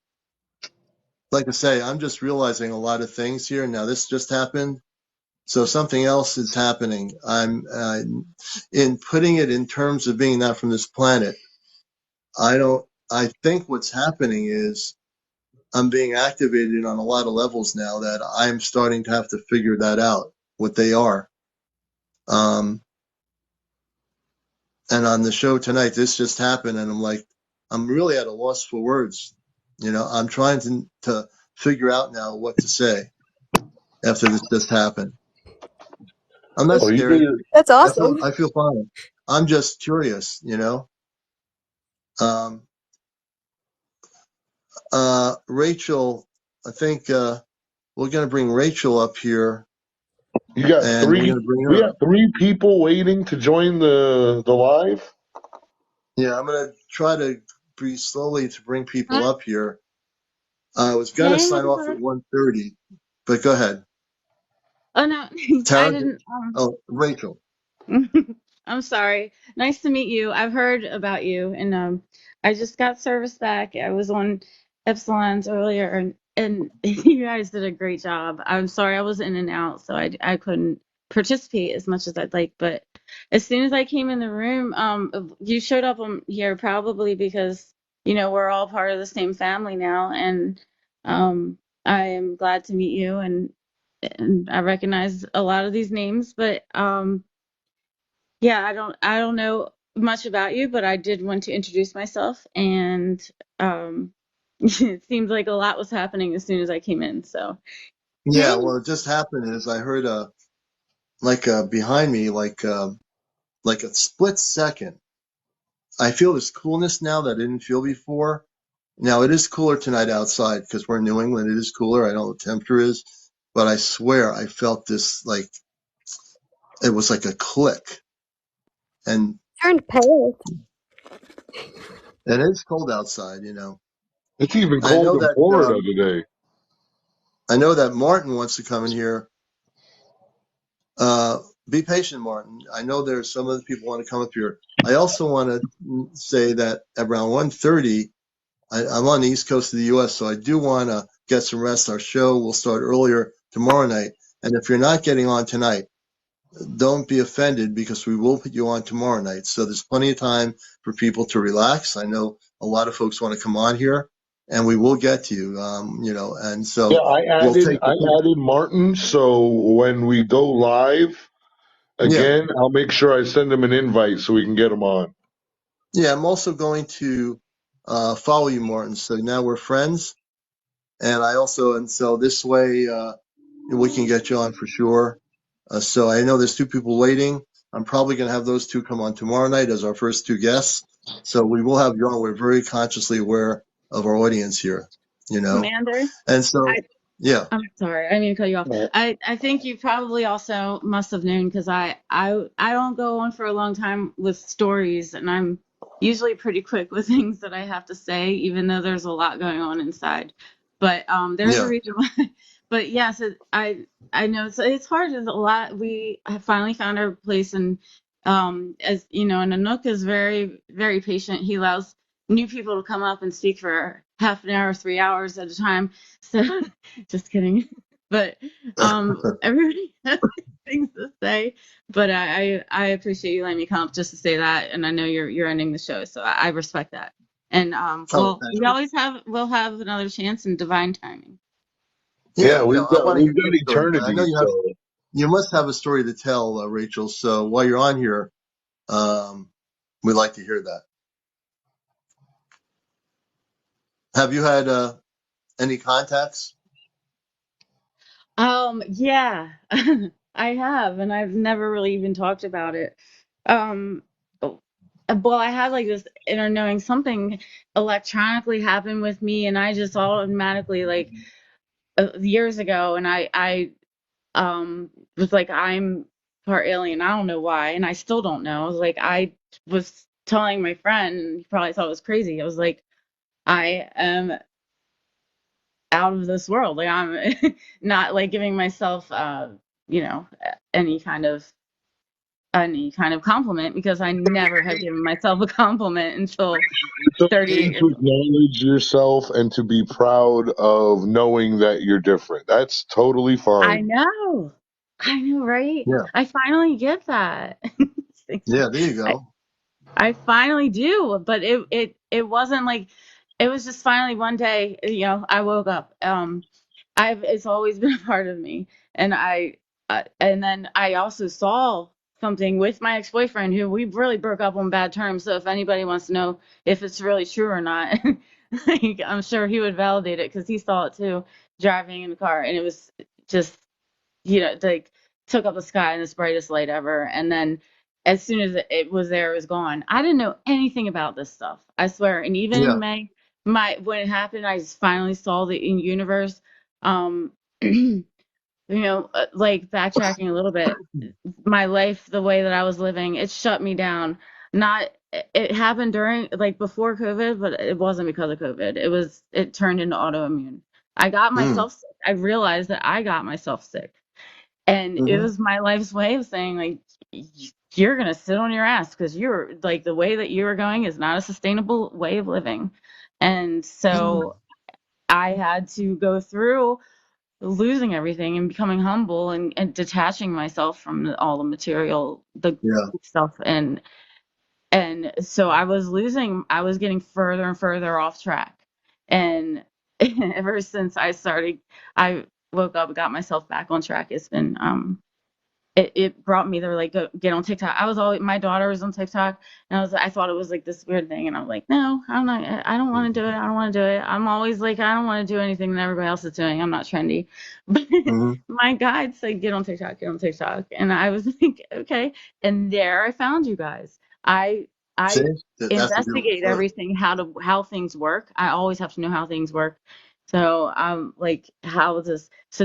like I say, I'm just realizing a lot of things here. Now, this just happened. So something else is happening. I'm in putting it in terms of being not from this planet. I think what's happening is I'm being activated on a lot of levels now that I'm starting to have to figure that out, what they are. Um, and on the show tonight, this just happened, and I'm like, I'm really at a loss for words. I'm trying to figure out now what to say after this just happened. I'm not Oh, you scared. did. That's I feel awesome. I feel fine. I'm just curious. Um, Rachel, I think we're going to bring Rachel up here, You got and we're three. going to bring We her got up. 3 people waiting to join the live. Yeah, I'm going to try to be slowly to bring people Hi. up here. I was going to Hey, sign off at everybody. 1:30, but go ahead. Oh no, I Tara? didn't. Oh, Rachel. I'm sorry. Nice to meet you. I've heard about you, and I just got service back. I was on Epsilon's earlier, and you guys did a great job. I'm sorry I was in and out, so I couldn't participate as much as I'd like. But as soon as I came in the room, you showed up on here probably because we're all part of the same family now, and I am glad to meet you, and I recognize a lot of these names, but yeah, I don't know much about you, but I did want to introduce myself, and it seemed like a lot was happening as soon as I came in. So, Yeah, hey, well, it just happened is I heard behind me, like a split second. I feel this coolness now that I didn't feel before. Now it is cooler tonight outside because we're in New England. It is cooler. I know what the temperature is, but I swear I felt this like it was like a click, and Turned pale. it is cold outside. It's even I cold know in that Florida today. Martin wants to come in here. Be patient, Martin. I know there's some other people want to come up here. I also want to say that around 1:30, I'm on the East Coast of the U.S., so I do want to get some rest. Our show will start earlier tomorrow night, and if you're not getting on tonight, don't be offended because we will put you on tomorrow night. So there's plenty of time for people to relax. I know a lot of folks want to come on here, and we will get to you. And Yeah, so I we'll added take I the time. added Martin, so when we go live Yeah, again, I'll make sure I send him an invite so we can get him on. yeah. I'm also going to follow you, Martin. So now we're friends, and so this way we can get you on for sure. So I know there's 2 people waiting. I'm probably going to have those 2 come on tomorrow night as our first 2 guests. So we will have you on. We're very consciously aware of our audience here, you know. Commander. And so, yeah, I'm sorry, I didn't mean to cut you off. Yeah. I think you probably also must have known because I don't go on for a long time with stories, and I'm usually pretty quick with things that I have to say, even though there's a lot going on inside. But there's a yeah, reason why. But yes, I know it's hard. There's a lot. We have finally found our place, and as you know, and Anouk is very very patient. He allows new people to come up and speak for half an hour, 3 hours at a time. So. Just kidding. But everybody has things to say. But I appreciate you letting me come up just to say that, and I know you're ending the show, so I respect that. And oh, well, thank we you. always we'll have another chance in divine timing. Yeah, Yeah, I want to we've hear got your story, but I know eternity. So you must have a story to tell, Rachel. So while you're on here, um, we'd like to hear that. Have you had any contacts? Yeah, I have, and I've never really even talked about it. Um, well, I had like this inner knowing something electronically happened with me, and I just automatically like years ago, and I was like, I'm part alien. I don't know why, and I still don't know. I was like, I was telling my friend, and he probably thought it was crazy. I was like, I am out of this world. Like I'm not like giving myself you know any kind of compliment because I never had given myself a compliment until it's 38 okay years to old. acknowledge yourself and to be proud of knowing that you're different. That's totally I fine. know. I know, right? Yeah, I finally get that. yeah. There you I, go. I finally do, but it wasn't like it was just finally one day, I woke up. It's always been a part of me, and and then I also saw something with my ex-boyfriend who we really broke up on bad terms. So if anybody wants to know if it's really true or not, like, I'm sure he would validate it because he saw it too, driving in the car, and it was just, like, took up the sky in this brightest light ever. And then as soon as it was there, it was gone. I didn't know anything about this stuff, I swear. And even Yeah. in May, when it happened, I just finally saw the in universe. Um, like, backtracking a little bit, my life, the way that I was living, it shut me down. Not, it happened during, like, before COVID, but it wasn't because of COVID. It turned into autoimmune. I got Mm. myself sick. I realized that I got myself sick. And it Mm-hmm. was my life's way of saying, like, you're going to sit on your ass because you're, like, the way that you are going is not a sustainable way of living. And Mm. so I had to go through losing everything and becoming humble and detaching myself from all the material, the Yeah. stuff. And so I was getting further and further off track. And ever since I woke up and got myself back on track, it's been, it brought me to, like, get on TikTok. My daughter was on TikTok, and I thought it was like this weird thing, and I'm like, no, I'm not. I don't want to do it. I don't want to do it. I'm always like, I don't want to do anything that everybody else is doing. I'm not trendy. But Mm-hmm. my guide said, get on TikTok, and I was like, okay. And there I found you guys. See, I that's the beautiful investigate part. everything, how things work. I always have to know how things work. So like, so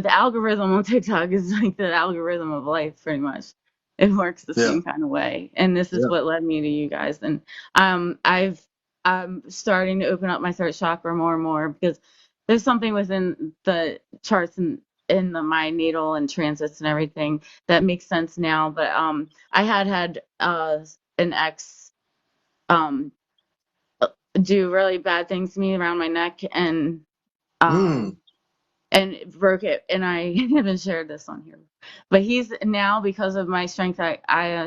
the algorithm on TikTok is like the algorithm of life, pretty much. It works the Yeah. same kind of way. And this is Yeah. what led me to you guys. And I'm starting to open up my third chakra more and more because there's something within the charts and in my natal and transits and everything that makes sense now. But I had an ex um do really bad things to me around my neck, um Mm. and broke it. And I haven't shared this on here, but he's now, because of my strength,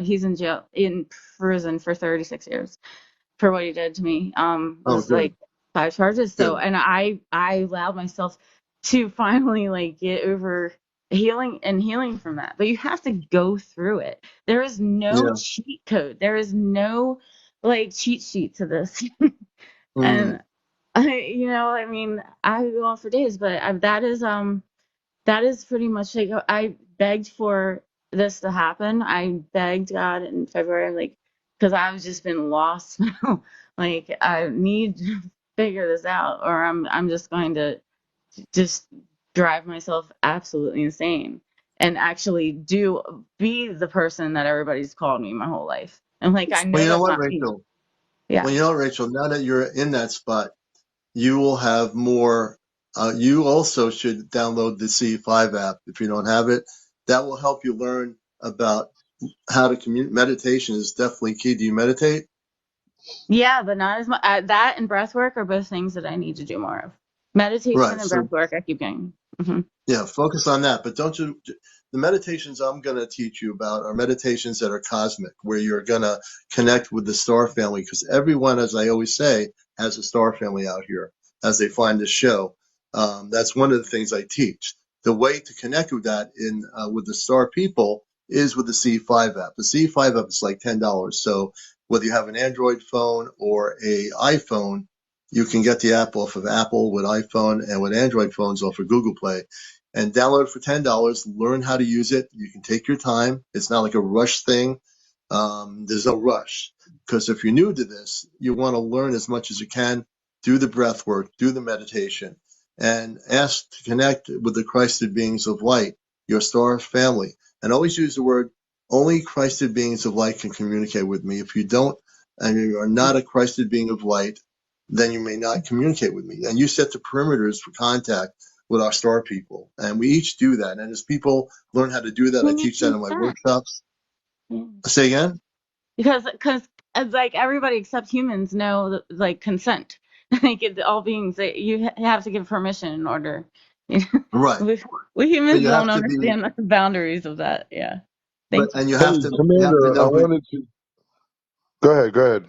he's in prison for 36 years for what he did to me. Oh, Was good. like 5 charges. So, Good. and I allowed myself to finally, like, get over healing from that. But you have to go through it. There is no Yeah. cheat code. There is no, like, cheat sheet to this. Mm. And I mean, I could go on for days, but that is pretty much, like, I begged for this to happen. I begged God in February, like, because I've just been lost. Like, I need to figure this out, or I'm just going to just drive myself absolutely insane and actually be the person that everybody's called me my whole life. And, like, I Well, know you know that's what, not me. Rachel? Yeah. Well, you know, Rachel, now that you're in that spot, you will have more. You also should download the C5 app if you don't have it. That will help you learn about how to communicate. Meditation is definitely key. Do you meditate? Yeah, but not as much. That and breath work are both things that I need to do more of. Right. Meditation and So breath work, I keep getting. yeah, focus on that. But don't you, the meditations I'm going to teach you about are meditations that are cosmic, where you're going to connect with the star family, because everyone, as I always say, has a star family out here as they find this show. That's one of the things I teach. The way to connect with that with the star people is with the C5 app. The C5 app is like $10. So whether you have an Android phone or a iPhone, you can get the app off of Apple with iPhone, and with Android phones off of Google Play, and download it for $10. Learn how to use it. You can take your time. It's not like a rush thing. There's no rush, because if you're new to this, you want to learn as much as you can. Do the breath work, do the meditation, and ask to connect with the Christed beings of light, your star family. And always use the word, only Christed beings of light can communicate with me. If you don't, and you are not a Christed being of light, then you may not communicate with me. And you set the perimeters for contact with our star people. And we each do that. And as people learn how to do that, You I need teach that in my consent. workshops. Yeah. Say again? Because like, everybody except humans know that, like, consent. Like, all beings, you have to give permission in order. You Right. know, we But humans you don't have to be, understand the boundaries of that. Yeah. Thank you. and you Hey, have to Commander, I know who, wanted to go ahead. Go ahead.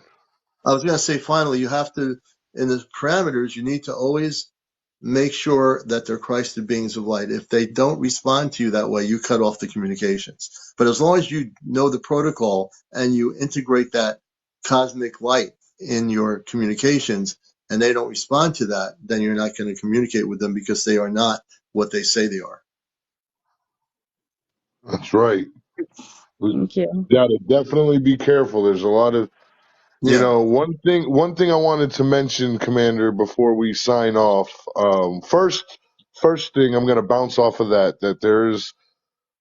I was going to say, finally, you have to, in the parameters, you need to always make sure that they're Christed beings of light. If they don't respond to you that way, you cut off the communications. But as long as you know the protocol and you integrate that cosmic light in your communications and they don't respond to that, then you're not going to communicate with them because they are not what they say they are. That's right. We Thank you. gotta definitely be careful. There's a lot of, Yeah. one thing I wanted to mention, Commander, before we sign off. First thing I'm gonna bounce off of that there's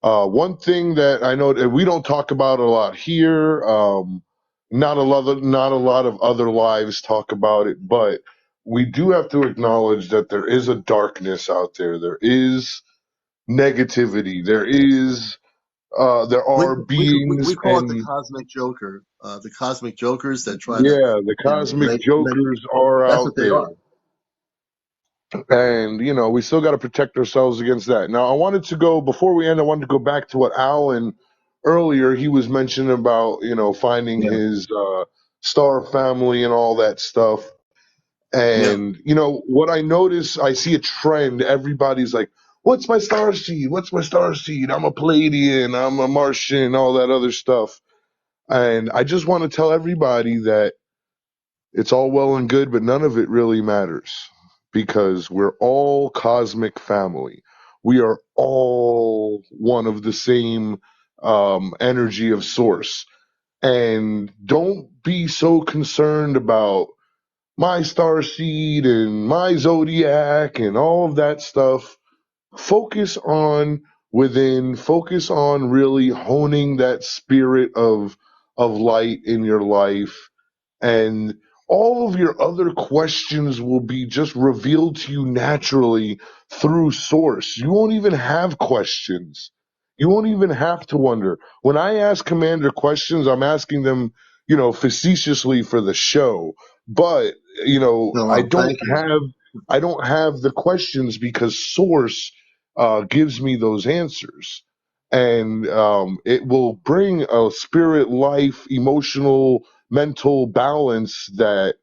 one thing that I know that we don't talk about a lot here. Not a lot of other lives talk about it, but we do have to acknowledge that there is a darkness out there. There is negativity. There are beings, We call it the and cosmic joker. The cosmic jokers that try to, yeah, the cosmic make jokers are that's what out they there. are. And we still got to protect ourselves against that. Now, before we end, I wanted to go back to what Alan earlier he was mentioning about finding Yeah. his star family and all that stuff. Yeah. And what I notice, I see a trend. Everybody's like, "What's my star seed? What's my star seed? I'm a Palladian. I'm a Martian. All that other stuff." And I just want to tell everybody that it's all well and good, but none of it really matters because we're all cosmic family. We are all one of the same energy of source. And don't be so concerned about my star seed and my zodiac and all of that stuff. Focus on within, focus on really honing that spirit of light in your life, and all of your other questions will be just revealed to you naturally through source. You won't even have questions. You won't even have to wonder. When I ask Commander questions, I'm asking them, facetiously for the show. But, No, well, thank you. I don't have the questions because source gives me those answers. And it will bring a spirit, life, emotional, mental balance that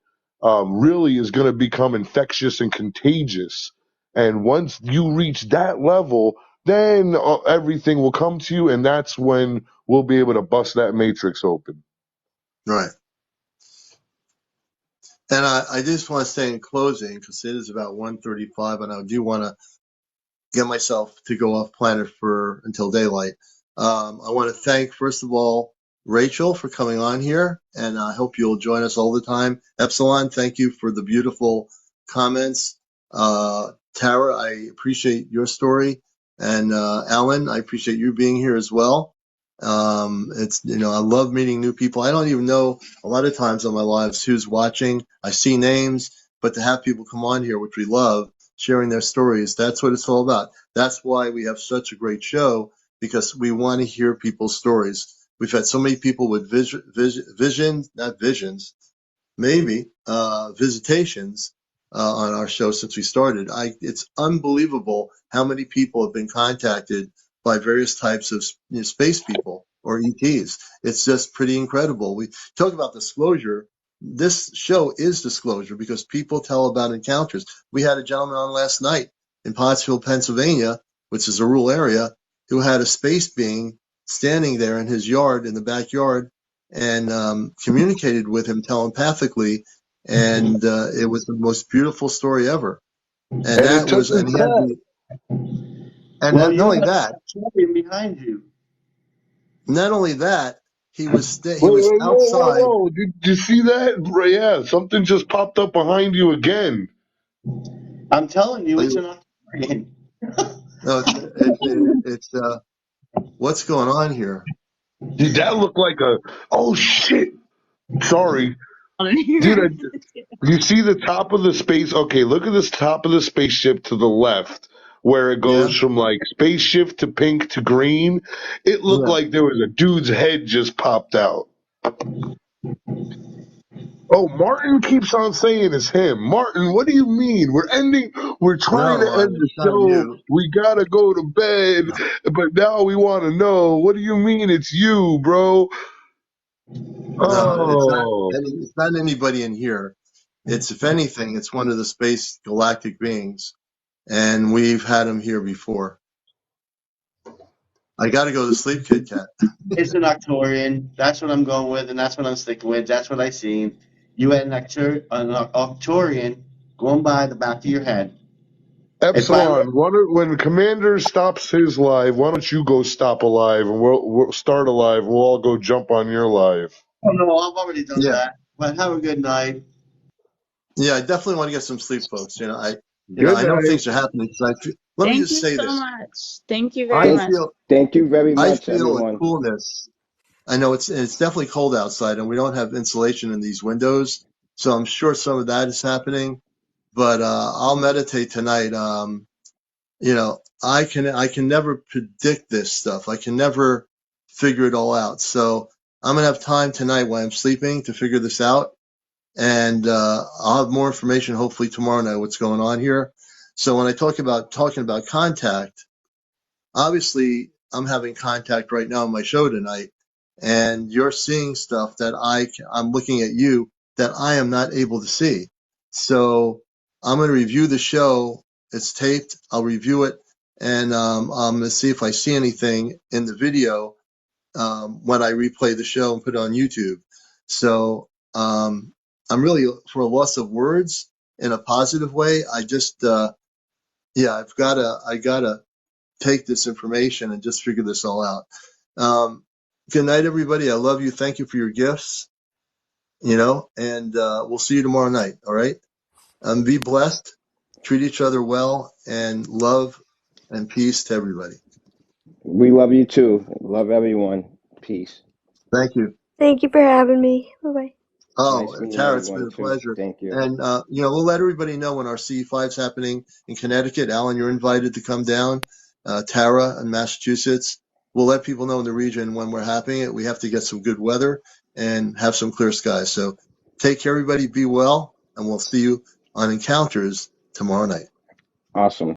really is going to become infectious and contagious. And once you reach that level, then everything will come to you, and that's when we'll be able to bust that matrix open. Right. And I just want to say in closing, because it is about 1:35, and I do want to get myself to go off planet for until daylight. I want to thank, first of all, Rachel for coming on here, and I hope you'll join us all the time. Epsilon, thank you for the beautiful comments. Tara, I appreciate your story, and Alan, I appreciate you being here as well. It's I love meeting new people. I don't even know a lot of times on my lives who's watching. I see names, but to have people come on here, which we love, sharing their stories. That's what it's all about. That's why we have such a great show, because we want to hear people's stories. We've had so many people with not visions, maybe visitations on our show since we started. It's unbelievable how many people have been contacted by various types of space people or ETs. It's just pretty incredible. We talk about disclosure. This show is disclosure because people tell about encounters. We had a gentleman on last night in Pottsville, Pennsylvania, which is a rural area, who had a space being standing there in his yard, in the backyard, and communicated with him telepathically, and it was the most beautiful story ever. And And it that was, touches and he had back. the, and Well, not you only have that, Champion behind you. not only that, he Wait, was wait, whoa, whoa, outside. whoa. Did you see that? Yeah, something just popped up behind you again. I'm telling you, it's No, an Octarian. it's what's going on here? Did that look like a. Oh, shit. Sorry. In Dude, here. you see the top of the space? Okay, look at this top of the spaceship to the left, where it Yeah, goes from like spaceship to pink to green. It looked yeah. like there was a dude's head just popped out. Oh, Martin keeps on saying it's him. Martin, what do you mean? We're trying to No, end the it's not show. you. We gotta go to bed, but now we want to know, what do you mean it's you, bro? No, it's not. Oh, It's not anybody in here. It's, if anything, it's one of the space galactic beings. and we've had him here before. I got to go to sleep, Kit Kat. It's an Octorian. That's what I'm going with, and that's what I'm sticking with. That's what I seen. You had an Octorian going by the back of your head. Epsilon, when Commander stops his live, why don't you go stop a live, and we'll start a live. We'll all go jump on your live. Oh no, I've already done Yeah. that. But have a good night. Yeah, I definitely want to get some sleep, folks. I Good know night. things are happening. So let me Thank just you say so this. much. Thank you very I Thank, much. feel thank you very much, a everyone. coolness. I know it's definitely cold outside, and we don't have insulation in these windows, so I'm sure some of that is happening. But I'll meditate tonight. I can never predict this stuff. I can never figure it all out. So I'm gonna have time tonight while I'm sleeping to figure this out, and I'll have more information hopefully tomorrow night what's going on here. So when I talking about contact, obviously I'm having contact right now on my show tonight, and you're seeing stuff that I'm looking at you that I am not able to see. So I'm going to review the show. It's taped. I'll review it, and I'm going to see if I see anything in the video when I replay the show and put it on YouTube. So I'm really for a loss of words in a positive way. I just I gotta take this information and just figure this all out. Good night, everybody. I love you. Thank you for your gifts, and we'll see you tomorrow night. All right. Be blessed, treat each other well, and love and peace to everybody. We love you too. Love everyone. Peace. Thank you. Thank you for having me. Bye bye. Oh, Nice meeting Tara, it's been everyone a too. pleasure. Thank you. And, we'll let everybody know when our CE5 is happening in Connecticut. Alan, you're invited to come down. Tara in Massachusetts. We'll let people know in the region when we're having it. We have to get some good weather and have some clear skies. So take care, everybody. Be well, and we'll see you on Encounters tomorrow night. Awesome.